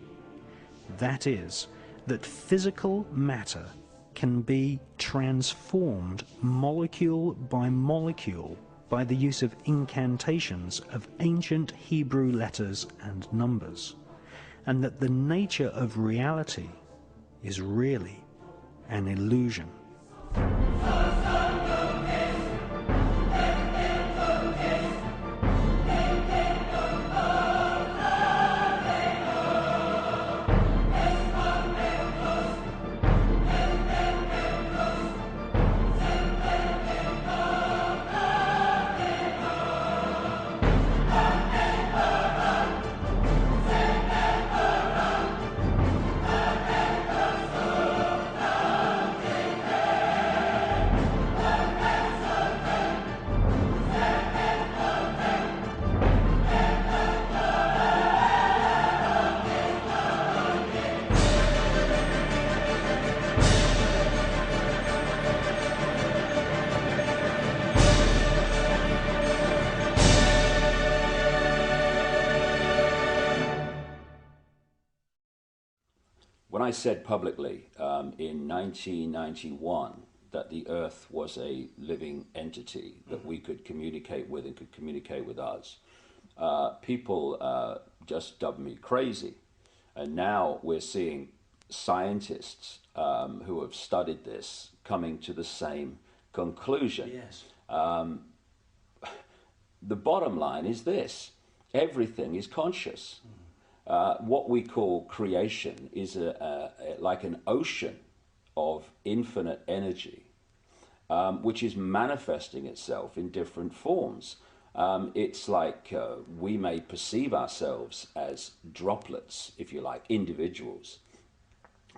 That is, that physical matter can be transformed molecule by molecule by the use of incantations of ancient Hebrew letters and numbers, and that the nature of reality is really an illusion. When I said publicly in 1991 that the Earth was a living entity that we could communicate with and could communicate with us, people just dubbed me crazy. And now we're seeing scientists who have studied this coming to the same conclusion. Yes. The bottom line is this: everything is conscious. What we call creation is like an ocean of infinite energy, which is manifesting itself in different forms. It's like we may perceive ourselves as droplets, if you like, individuals.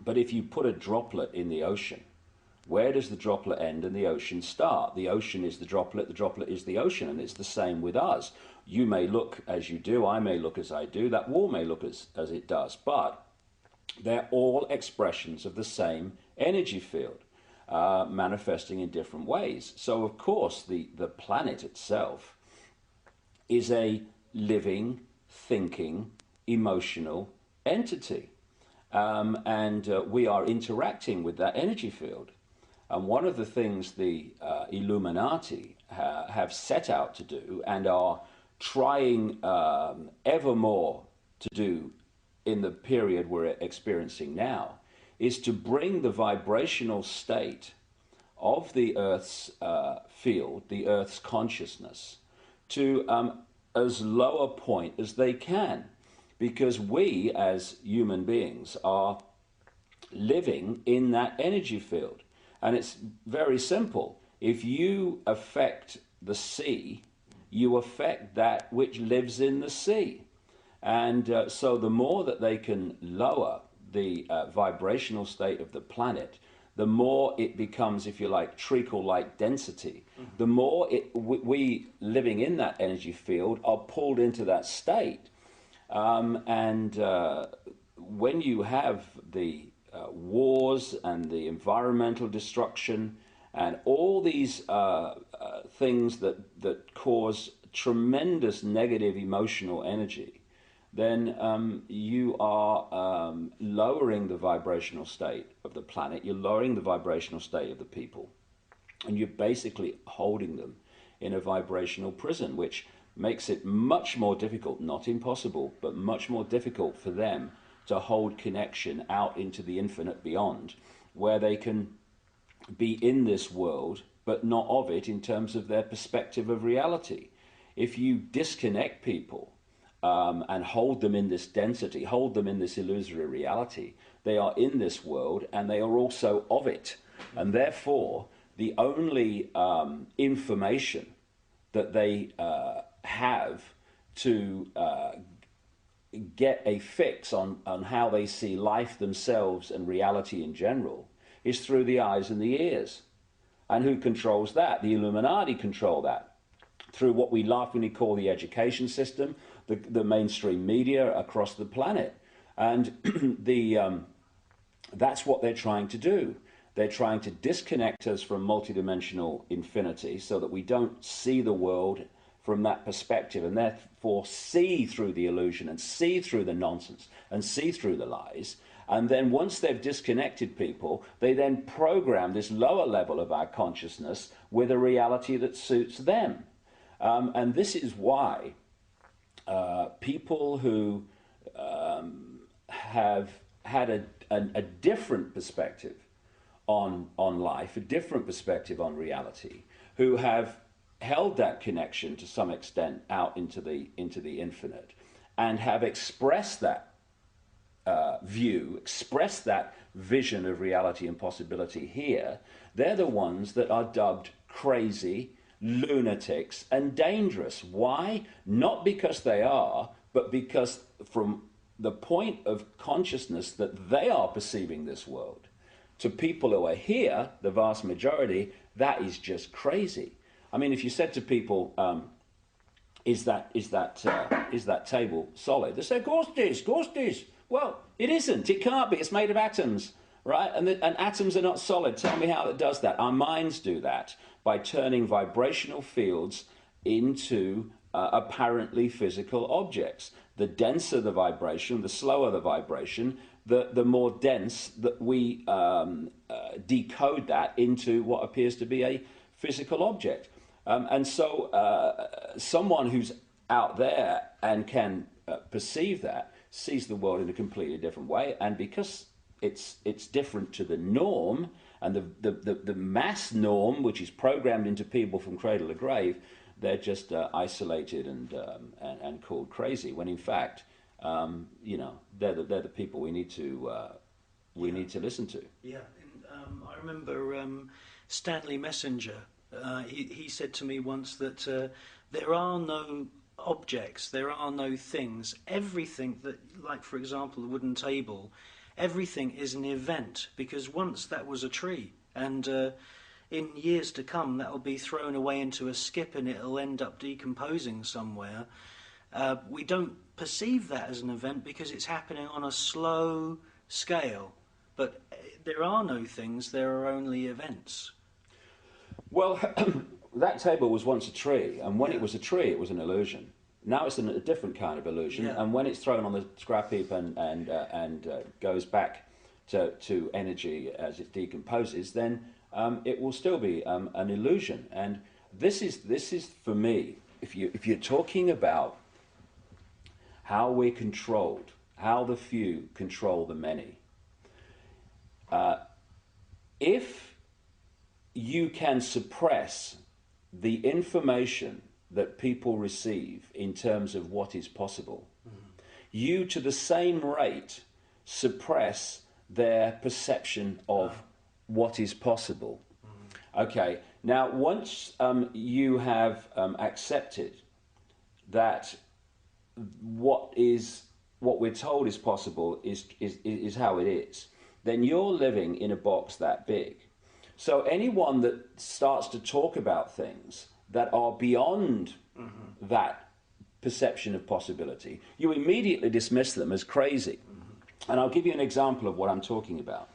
But if you put a droplet in the ocean, where does the droplet end and the ocean start? The ocean is the droplet is the ocean, and it's the same with us. You may look as you do, I may look as I do, that wall may look as it does, but they're all expressions of the same energy field, manifesting in different ways. So of course the planet itself is a living, thinking, emotional entity, and we are interacting with that energy field. And one of the things the Illuminati have set out to do and are trying ever more to do in the period we're experiencing now is to bring the vibrational state of the Earth's field, the Earth's consciousness, to as low a point as they can, because we as human beings are living in that energy field. And it's very simple. If you affect the sea, you affect that which lives in the sea. And so the more that they can lower the vibrational state of the planet, the more it becomes, if you like, treacle-like density. Mm-hmm. The more we living in that energy field are pulled into that state. When you have the wars and the environmental destruction and all these things that cause tremendous negative emotional energy, then you are lowering the vibrational state of the planet, you're lowering the vibrational state of the people, and you're basically holding them in a vibrational prison, which makes it much more difficult, not impossible, but much more difficult for them to hold connection out into the infinite beyond, where they can be in this world, but not of it in terms of their perspective of reality. If you disconnect people, and hold them in this density, hold them in this illusory reality, they are in this world and they are also of it. And therefore, the only information that they have to get a fix on how they see life themselves and reality in general is through the eyes and the ears. And who controls that? The Illuminati control that through what we laughingly call the education system, the mainstream media across the planet. And that's what they're trying to do. They're trying to disconnect us from multidimensional infinity so that we don't see the world from that perspective and therefore see through the illusion and see through the nonsense and see through the lies. And then once they've disconnected people, they then program this lower level of our consciousness with a reality that suits them. And this is why people who have had a different perspective on life, a different perspective on reality, who have held that connection to some extent out into the infinite, and have expressed that view, expressed that vision of reality and possibility here, they're the ones that are dubbed crazy, lunatics, and dangerous. Why? Not because they are, but because from the point of consciousness that they are perceiving this world, to people who are here, the vast majority, that is just crazy. I mean, if you said to people, is that table solid? They say, of course it is, of course it is. Well, it isn't. It can't be. It's made of atoms, right? And atoms are not solid. Tell me how it does that. Our minds do that by turning vibrational fields into apparently physical objects. The denser the vibration, the slower the vibration, the more dense that we decode that into what appears to be a physical object. And so someone who's out there and can perceive that sees the world in a completely different way. And because it's different to the norm and the mass norm, which is programmed into people from cradle to grave, they're just isolated and called crazy. When in fact, they're the people we need to listen to. Yeah, and I remember Stanley Messenger. He said to me once that there are no objects, there are no things. Everything that, like for example, the wooden table, everything is an event, because once that was a tree, and in years to come that will be thrown away into a skip and it'll end up decomposing somewhere. We don't perceive that as an event because it's happening on a slow scale. But there are no things, there are only events. Well, that table was once a tree, and when it was a tree, it was an illusion. Now it's a different kind of illusion, and when it's thrown on the scrap heap and goes back to energy as it decomposes, then it will still be an illusion. And this is for me, if you're talking about how we're controlled, how the few control the many, if you can suppress the information that people receive in terms of what is possible, you to the same rate suppress their perception of what is possible. Okay, now once you have accepted that what we're told is possible is how it is, then you're living in a box that big. So anyone that starts to talk about things that are beyond that perception of possibility, you immediately dismiss them as crazy. And I'll give you an example of what I'm talking about.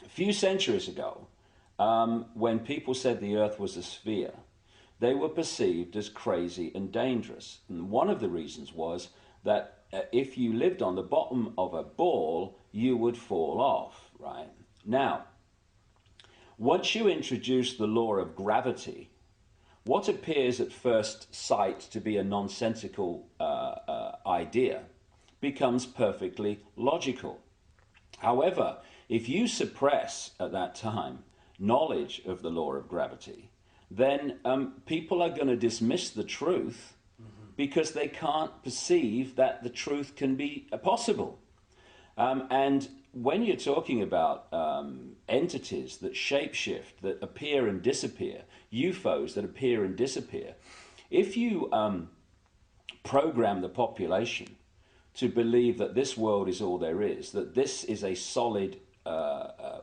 A few centuries ago, when people said the Earth was a sphere, they were perceived as crazy and dangerous. And one of the reasons was that if you lived on the bottom of a ball, you would fall off, right? Now, once you introduce the law of gravity, what appears at first sight to be a nonsensical idea becomes perfectly logical. However, if you suppress at that time knowledge of the law of gravity, then people are going to dismiss the truth because they can't perceive that the truth can be possible. And when you're talking about entities that shapeshift, that appear and disappear, UFOs that appear and disappear, if you program the population to believe that this world is all there is, that this is a solid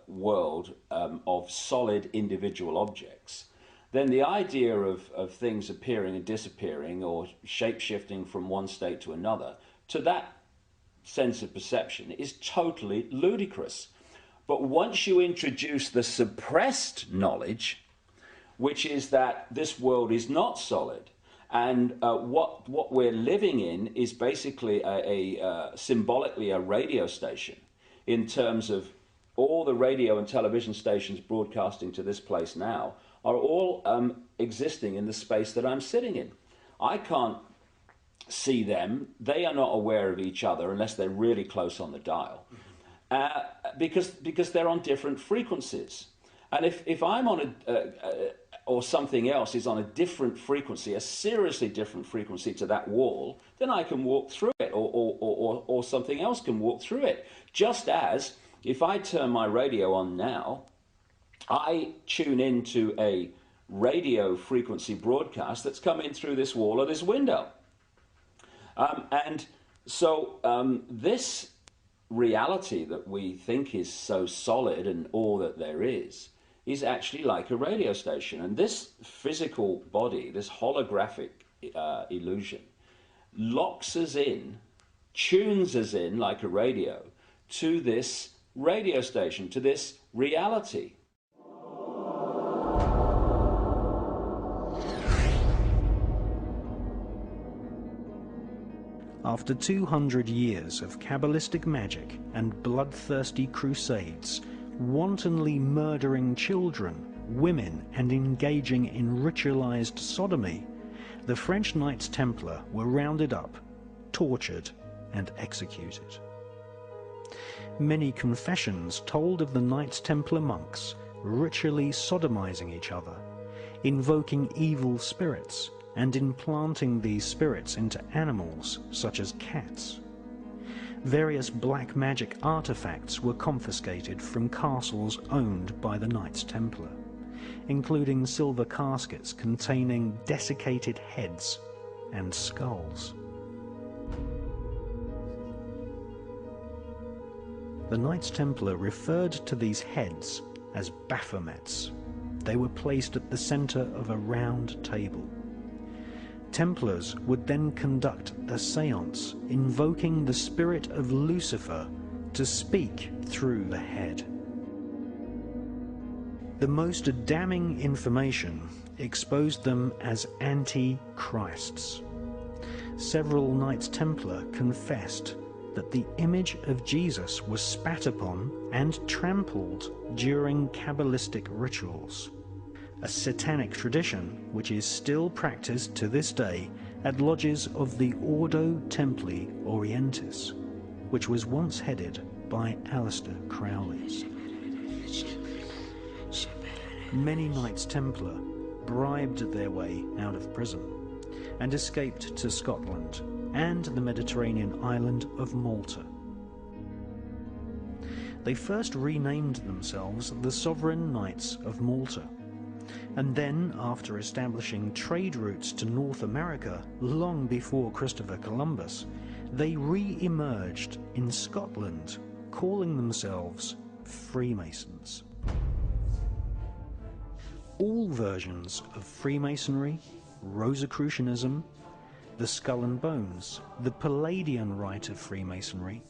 world of solid individual objects, then the idea of things appearing and disappearing or shape-shifting from one state to another, to that sense of perception, is totally ludicrous. But once you introduce the suppressed knowledge, which is that this world is not solid, and what we're living in is basically symbolically a radio station, in terms of all the radio and television stations broadcasting to this place now are all existing in the space that I'm sitting in. I can't see them. They are not aware of each other unless they're really close on the dial, because they're on different frequencies. And if I'm on or something else is on a different frequency, a seriously different frequency to that wall, then I can walk through it, or something else can walk through it. Just as if I turn my radio on now, I tune into a radio frequency broadcast that's coming through this wall or this window. And so this reality that we think is so solid and all that there is actually like a radio station. And this physical body, this holographic illusion, locks us in, tunes us in like a radio to this radio station, to this reality. After 200 years of Kabbalistic magic and bloodthirsty crusades, wantonly murdering children, women, and engaging in ritualized sodomy, the French Knights Templar were rounded up, tortured, and executed. Many confessions told of the Knights Templar monks ritually sodomizing each other, invoking evil spirits, and implanting these spirits into animals such as cats. Various black magic artifacts were confiscated from castles owned by the Knights Templar, including silver caskets containing desiccated heads and skulls. The Knights Templar referred to these heads as Baphomets. They were placed at the center of a round table. Templars would then conduct a seance, invoking the spirit of Lucifer to speak through the head. The most damning information exposed them as antichrists. Several Knights Templar confessed that the image of Jesus was spat upon and trampled during Kabbalistic rituals, a satanic tradition which is still practiced to this day at lodges of the Ordo Templi Orientis, which was once headed by Aleister Crowley. Many Knights Templar bribed their way out of prison and escaped to Scotland and the Mediterranean island of Malta. They first renamed themselves the Sovereign Knights of Malta. And then, after establishing trade routes to North America long before Christopher Columbus, they re-emerged in Scotland, calling themselves Freemasons. All versions of Freemasonry, Rosicrucianism, the Skull and Bones, the Palladian Rite of Freemasonry,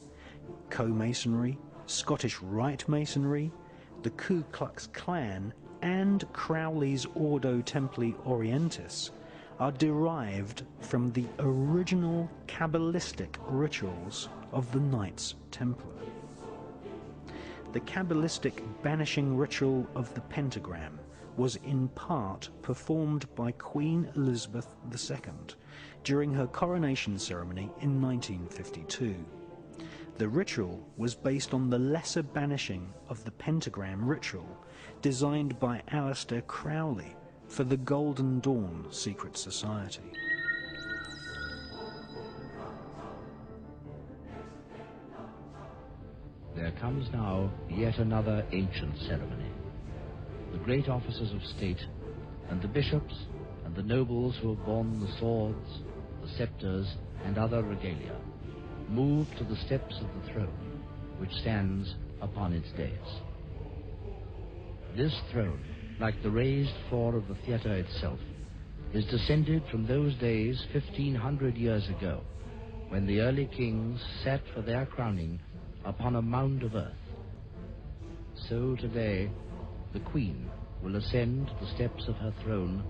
Co-Masonry, Scottish Rite Masonry, the Ku Klux Klan, and Crowley's Ordo Templi Orientis are derived from the original Kabbalistic rituals of the Knights Templar. The Kabbalistic banishing ritual of the pentagram was in part performed by Queen Elizabeth II during her coronation ceremony in 1952. The ritual was based on the lesser banishing of the pentagram ritual designed by Aleister Crowley for the Golden Dawn Secret Society. There comes now yet another ancient ceremony. The great officers of state and the bishops and the nobles who have borne the swords, the scepters and other regalia move to the steps of the throne which stands upon its dais. This throne, like the raised floor of the theatre itself, is descended from those days 1,500 years ago, when the early kings sat for their crowning upon a mound of earth. So today, the Queen will ascend the steps of her throne,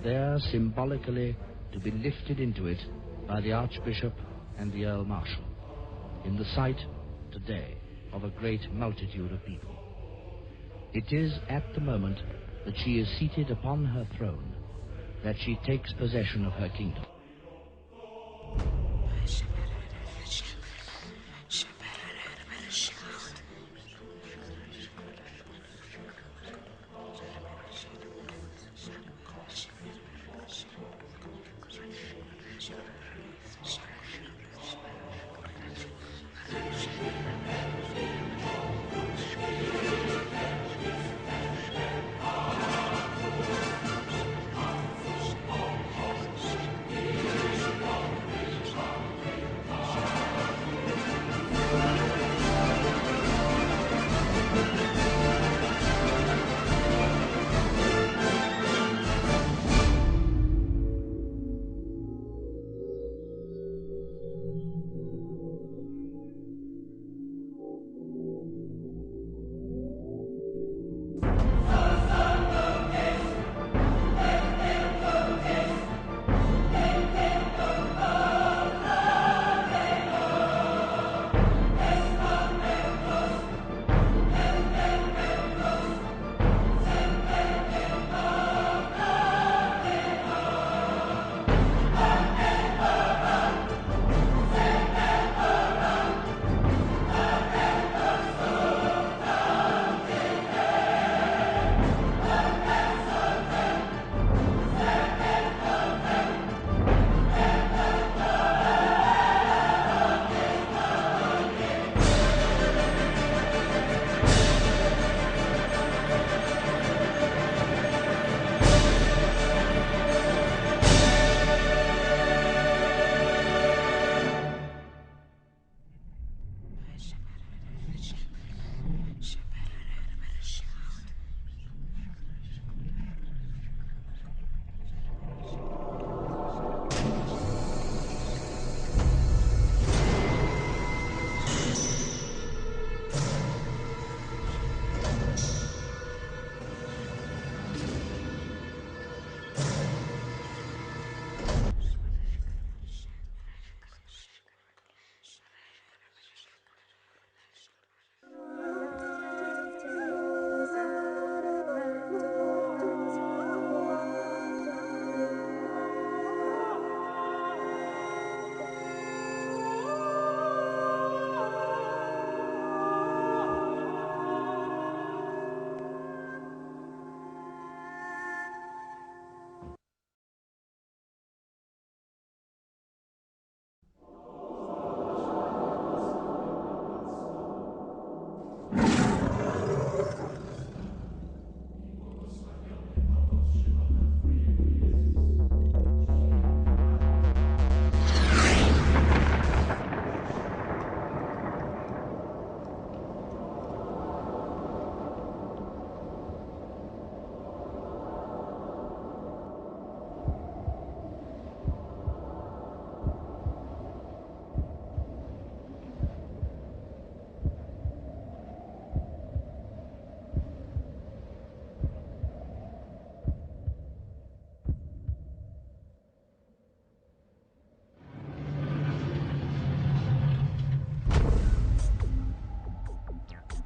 there symbolically to be lifted into it by the Archbishop and the Earl Marshal, in the sight, today, of a great multitude of people. It is at the moment that she is seated upon her throne that she takes possession of her kingdom.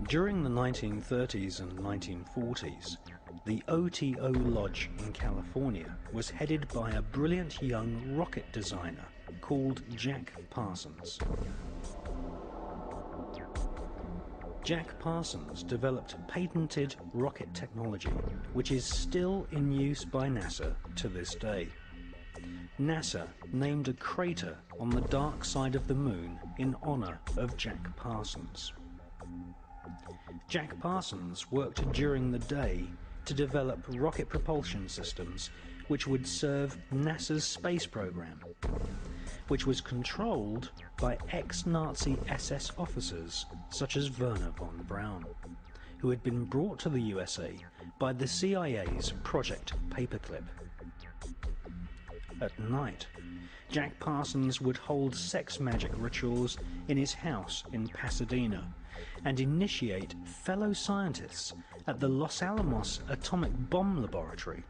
During the 1930s and 1940s, the OTO Lodge in California was headed by a brilliant young rocket designer called Jack Parsons. Jack Parsons developed patented rocket technology, which is still in use by NASA to this day. NASA named a crater on the dark side of the moon in honor of Jack Parsons. Jack Parsons worked during the day to develop rocket propulsion systems which would serve NASA's space program, which was controlled by ex-Nazi SS officers such as Werner von Braun, who had been brought to the USA by the CIA's Project Paperclip. At night, Jack Parsons would hold sex magic rituals in his house in Pasadena and initiate fellow scientists at the Los Alamos Atomic Bomb Laboratory.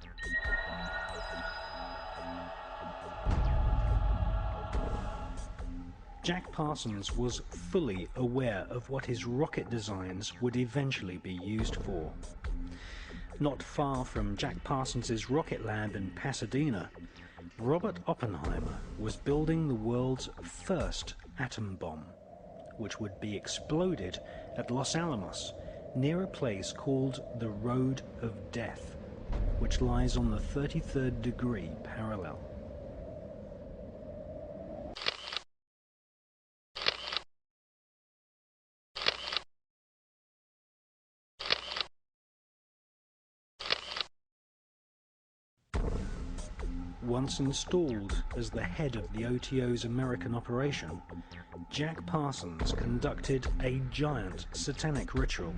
Jack Parsons was fully aware of what his rocket designs would eventually be used for. Not far from Jack Parsons' rocket lab in Pasadena, Robert Oppenheimer was building the world's first atom bomb, which would be exploded at Los Alamos near a place called the Road of Death, which lies on the 33rd degree parallel. Once installed as the head of the OTO's American operation, Jack Parsons conducted a giant satanic ritual,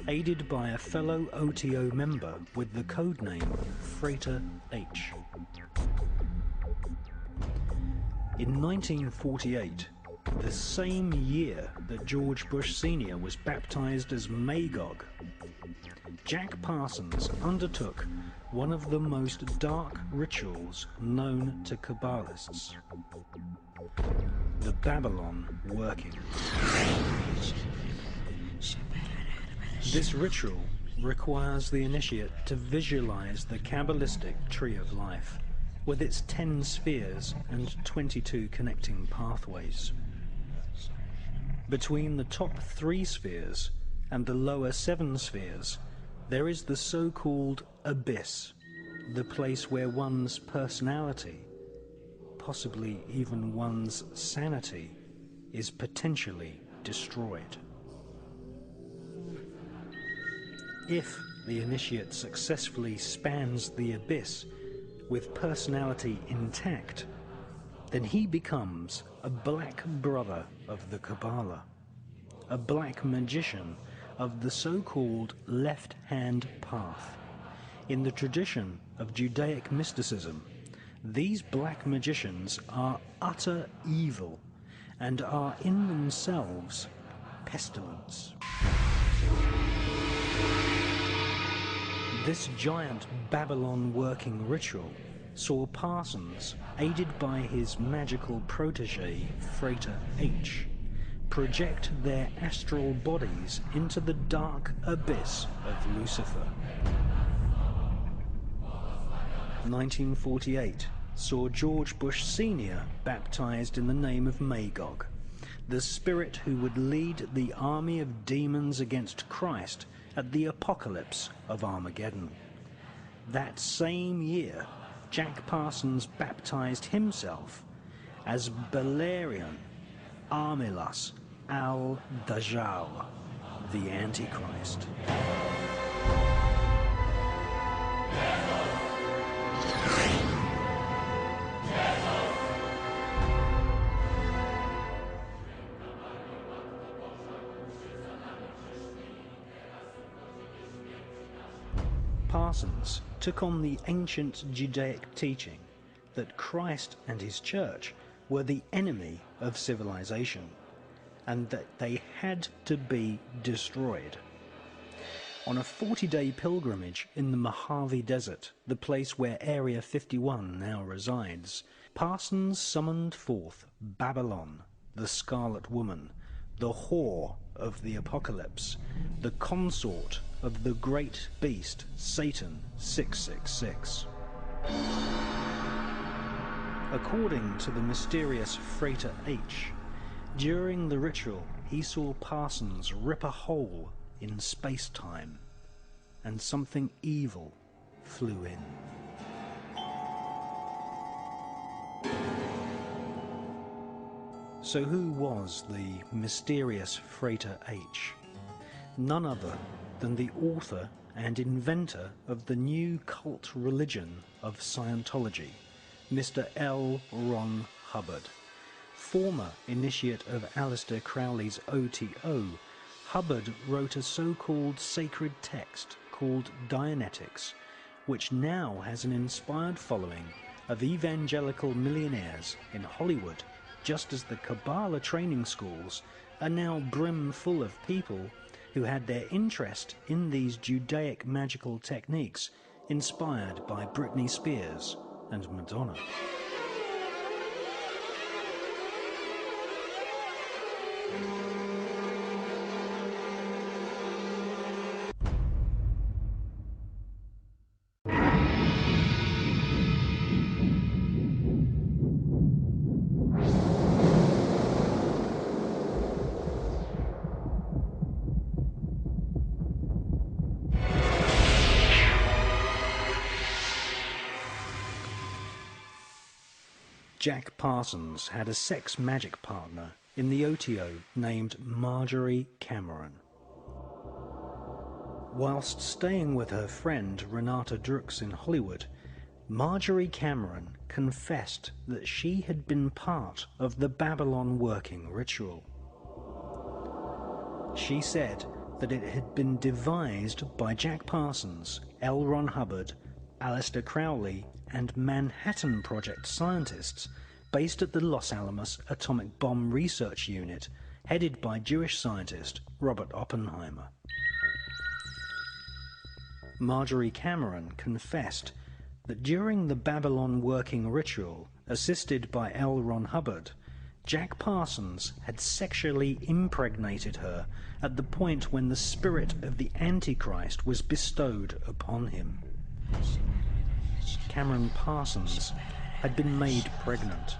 aided by a fellow OTO member with the codename Freighter H. In 1948, the same year that George Bush Sr. was baptized as Magog, Jack Parsons undertook one of the most dark rituals known to Kabbalists, the Babylon working. This ritual requires the initiate to visualize the Kabbalistic tree of life, with its 10 spheres and 22 connecting pathways. Between the top 3 spheres and the lower 7 spheres, there is the so-called abyss, the place where one's personality, possibly even one's sanity, is potentially destroyed. If the initiate successfully spans the abyss with personality intact, then he becomes a black brother of the Kabbalah, a black magician of the so-called left-hand path. In the tradition of Judaic mysticism, these black magicians are utter evil and are in themselves pestilence. This giant Babylon working ritual saw Parsons, aided by his magical protege, Freighter H, project their astral bodies into the dark abyss of Lucifer. 1948 saw George Bush Sr. baptized in the name of Magog, the spirit who would lead the army of demons against Christ at the apocalypse of Armageddon. That same year, Jack Parsons baptized himself as Belerion Armilas al-Dajjal, the Antichrist. Parsons took on the ancient Judaic teaching that Christ and his church were the enemy of civilization, and that they had to be destroyed. On a 40-day pilgrimage in the Mojave Desert, the place where Area 51 now resides, Parsons summoned forth Babylon, the Scarlet Woman, the whore of the apocalypse, the consort of the great beast Satan 666. According to the mysterious Freighter H, during the ritual he saw Parsons rip a hole in space-time, and something evil flew in. So who was the mysterious Freighter H? None other than the author and inventor of the new cult religion of Scientology, Mr. L. Ron Hubbard. Former initiate of Aleister Crowley's OTO, Hubbard wrote a so-called sacred text called Dianetics, which now has an inspired following of evangelical millionaires in Hollywood, just as the Kabbalah training schools are now brim full of people who had their interest in these Judaic magical techniques inspired by Britney Spears and Madonna. Jack Parsons had a sex magic partner in the OTO named Marjorie Cameron. Whilst staying with her friend Renata Drux in Hollywood, Marjorie Cameron confessed that she had been part of the Babylon working ritual. She said that it had been devised by Jack Parsons, L. Ron Hubbard, Aleister Crowley, and Manhattan Project scientists based at the Los Alamos Atomic Bomb Research Unit, headed by Jewish scientist Robert Oppenheimer. Marjorie Cameron confessed that during the Babylon working ritual, assisted by L. Ron Hubbard, Jack Parsons had sexually impregnated her at the point when the spirit of the Antichrist was bestowed upon him. Cameron Parsons had been made pregnant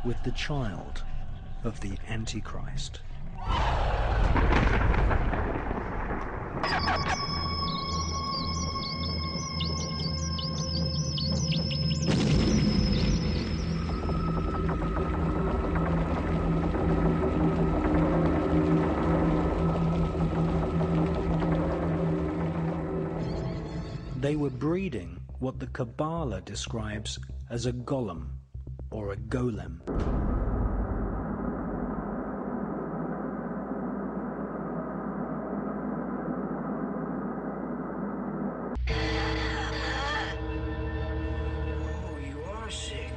with the child of the Antichrist. They were breeding what the Kabbalah describes as a golem, or a golem. Oh, you are sick.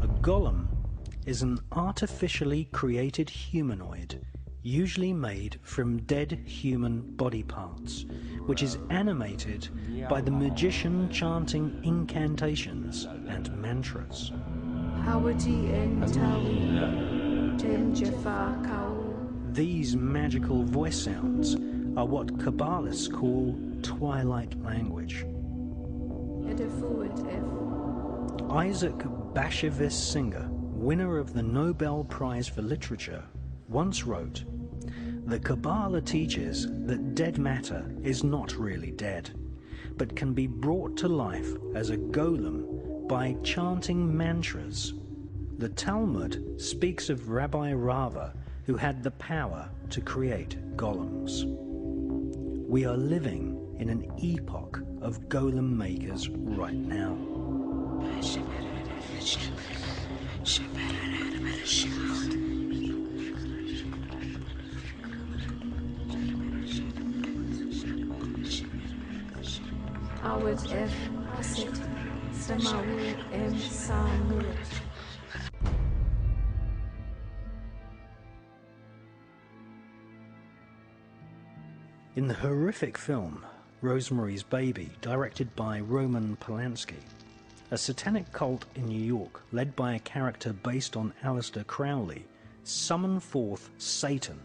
A golem is an artificially created humanoid, usually made from dead human body parts, which is animated by the magician chanting incantations and mantras. These magical voice sounds are what Kabbalists call twilight language. Isaac Bashevis Singer, winner of the Nobel Prize for Literature, once wrote, "The Kabbalah teaches that dead matter is not really dead, but can be brought to life as a golem by chanting mantras. The Talmud speaks of Rabbi Rava, who had the power to create golems. We are living in an epoch of golem makers right now." Howard F. Hassett, Samawi M. Samuel. In the horrific film Rosemary's Baby, directed by Roman Polanski, a satanic cult in New York, led by a character based on Aleister Crowley, summoned forth Satan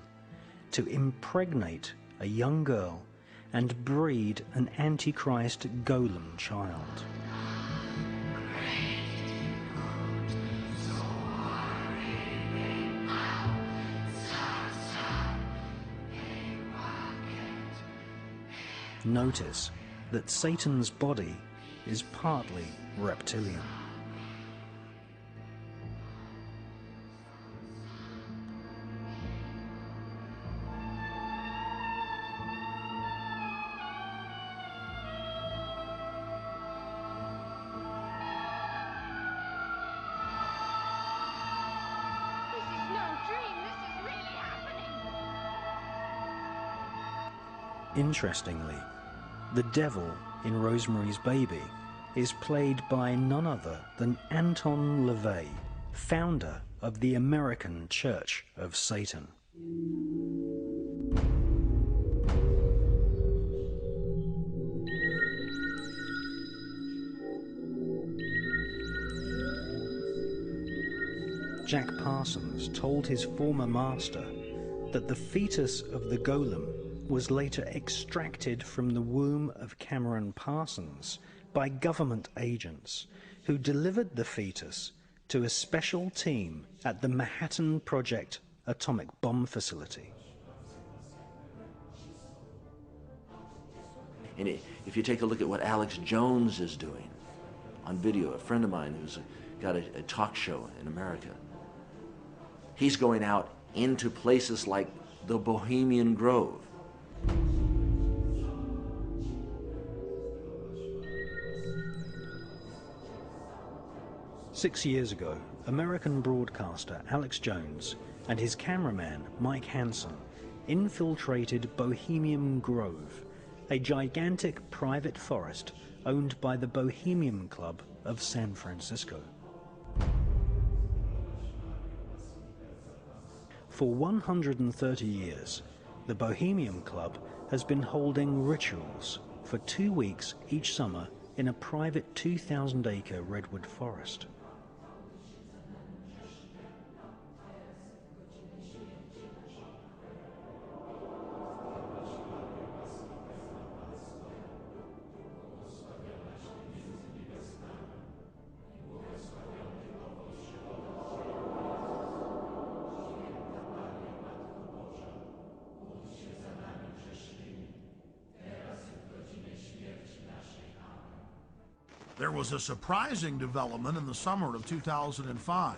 to impregnate a young girl and breed an Antichrist golem child. Notice that Satan's body is partly reptilian. Interestingly, the devil in Rosemary's Baby is played by none other than Anton LaVey, founder of the American Church of Satan. Jack Parsons told his former master that the fetus of the golem was later extracted from the womb of Cameron Parsons by government agents who delivered the fetus to a special team at the Manhattan Project atomic bomb facility. And if you take a look at what Alex Jones is doing on video, a friend of mine who's got a talk show in America, he's going out into places like the Bohemian Grove. Six years ago, American broadcaster Alex Jones and his cameraman Mike Hansen infiltrated Bohemian Grove, a gigantic private forest owned by the Bohemian Club of San Francisco. For 130 years, the Bohemian Club has been holding rituals for 2 weeks each summer in a private 2,000-acre redwood forest. There was a surprising development in the summer of 2005.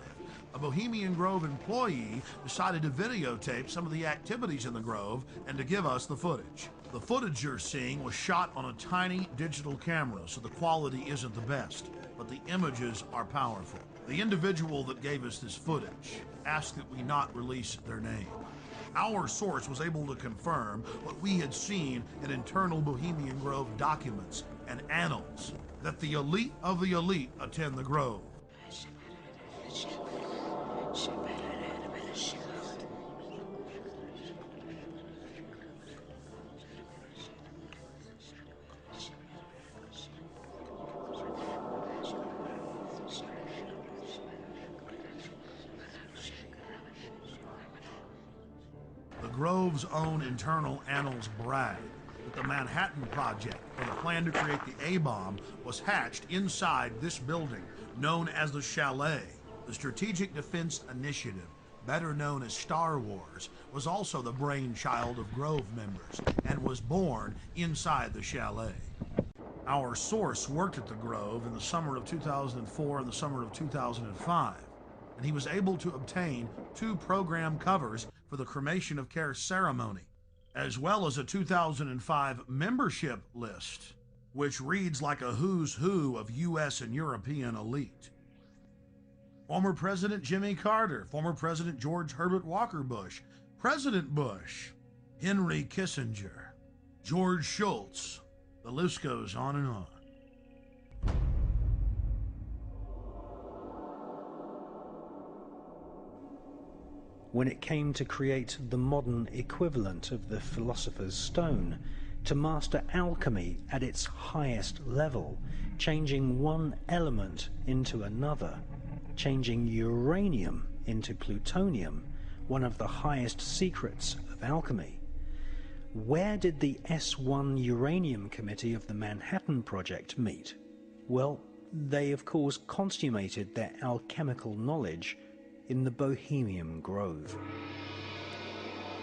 A Bohemian Grove employee decided to videotape some of the activities in the Grove and to give us the footage. The footage you're seeing was shot on a tiny digital camera, so the quality isn't the best, but the images are powerful. The individual that gave us this footage asked that we not release their name. Our source was able to confirm what we had seen in internal Bohemian Grove documents and annals, that the elite of the elite attend the Grove. The Grove's own internal annals brag that the Manhattan Project, or the plan to create the A-bomb, was hatched inside this building, known as the Chalet. The Strategic Defense Initiative, better known as Star Wars, was also the brainchild of Grove members and was born inside the Chalet. Our source worked at the Grove in the summer of 2004 and the summer of 2005, and he was able to obtain 2 program covers for the cremation of care ceremony, as well as a 2005 membership list, which reads like a who's who of U.S. and European elite. Former President Jimmy Carter, former President George Herbert Walker Bush, President Bush, Henry Kissinger, George Shultz. The list goes on and on. When it came to create the modern equivalent of the Philosopher's Stone, to master alchemy at its highest level, changing one element into another, changing uranium into plutonium, one of the highest secrets of alchemy. Where did the S1 Uranium Committee of the Manhattan Project meet? Well, they of course consummated their alchemical knowledge in the Bohemian Grove.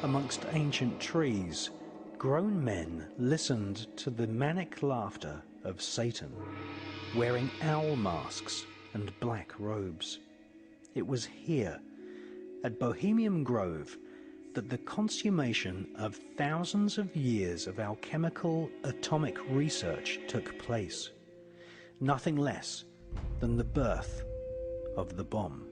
Amongst ancient trees, grown men listened to the manic laughter of Satan, wearing owl masks and black robes. It was here, at Bohemian Grove, that the consummation of thousands of years of alchemical atomic research took place. Nothing less than the birth of the bomb.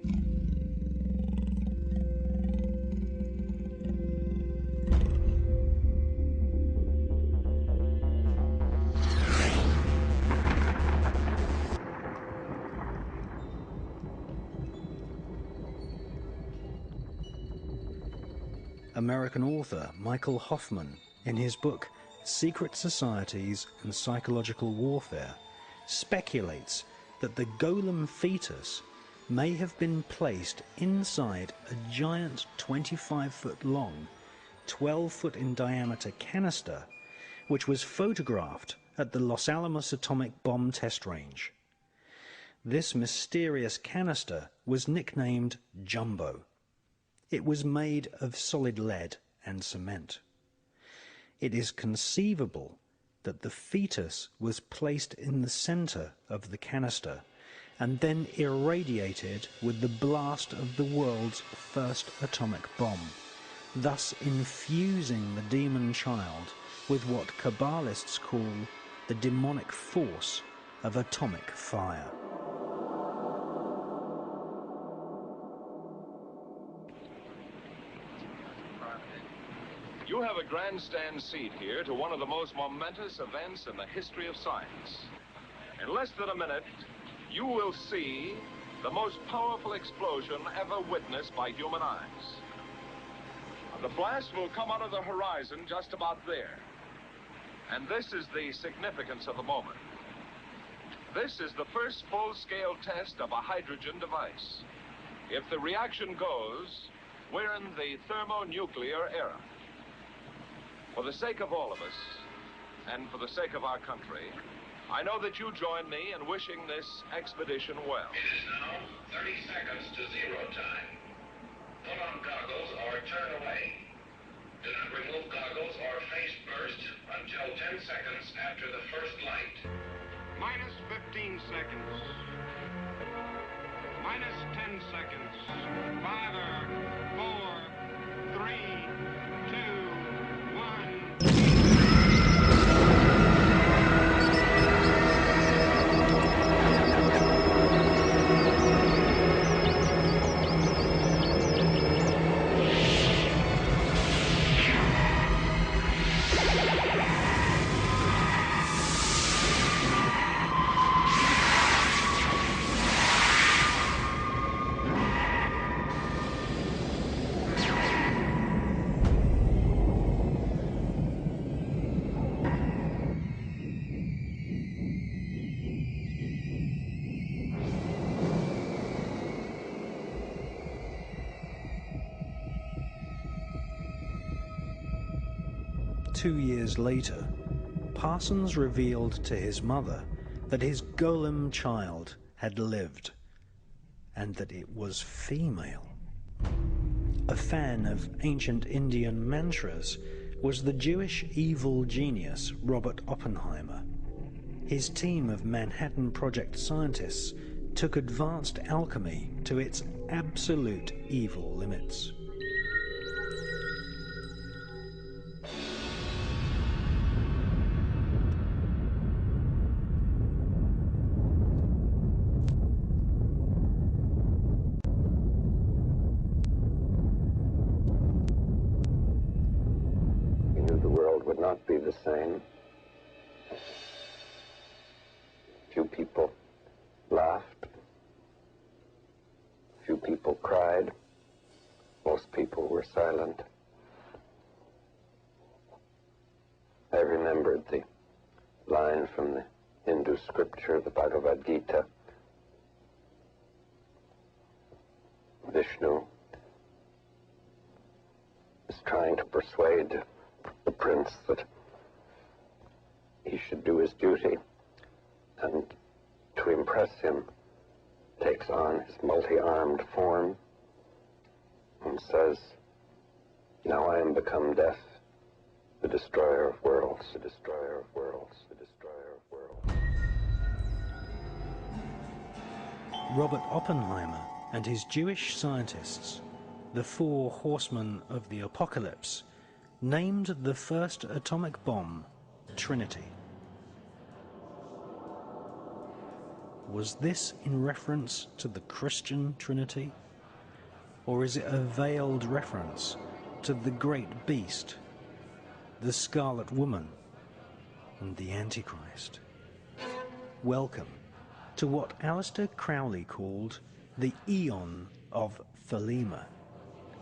American author Michael Hoffman, in his book Secret Societies and Psychological Warfare, speculates that the golem fetus may have been placed inside a giant 25-foot long, 12-foot in diameter canister, which was photographed at the Los Alamos atomic bomb test range. This mysterious canister was nicknamed Jumbo. It was made of solid lead and cement. It is conceivable that the fetus was placed in the center of the canister and then irradiated with the blast of the world's first atomic bomb, thus infusing the demon child with what Kabbalists call the demonic force of atomic fire. You have a grandstand seat here to one of the most momentous events in the history of science. In less than a minute, you will see the most powerful explosion ever witnessed by human eyes. The blast will come out of the horizon just about there. And this is the significance of the moment. This is the first full-scale test of a hydrogen device. If the reaction goes, we're in the thermonuclear era. For the sake of all of us, and for the sake of our country, I know that you join me in wishing this expedition well. It is now 30 seconds to zero time. Put on goggles or turn away. Do not remove goggles or face burst until 10 seconds after the first light. Minus 15 seconds. Minus 10 seconds. 5, 4, 3, 2, 1. Two years later, Parsons revealed to his mother that his golem child had lived, and that it was female. A fan of ancient Indian mantras was the Jewish evil genius Robert Oppenheimer. His team of Manhattan Project scientists took advanced alchemy to its absolute evil limits. Be the same. Few people laughed. Few people cried. Most people were silent. I remembered the line from the Hindu scripture, the Bhagavad Gita. Vishnu is trying to persuade the prince that he should do his duty, and to impress him takes on his multi-armed form and says, "Now I am become death, the destroyer of worlds, the destroyer of worlds, the destroyer of worlds." Robert Oppenheimer and his Jewish scientists, the four horsemen of the apocalypse, named the first atomic bomb Trinity. Was this in reference to the Christian Trinity? Or is it a veiled reference to the great beast, the Scarlet Woman, and the Antichrist? Welcome to what Aleister Crowley called the Eon of Thelema.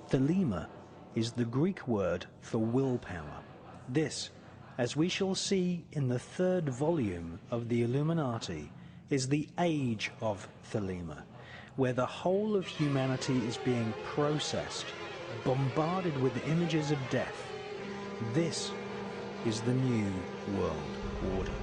Thelema is the Greek word for willpower. This, as we shall see in the third volume of the Illuminati, is the age of Thelema, where the whole of humanity is being processed, bombarded with images of death. This is the new world order.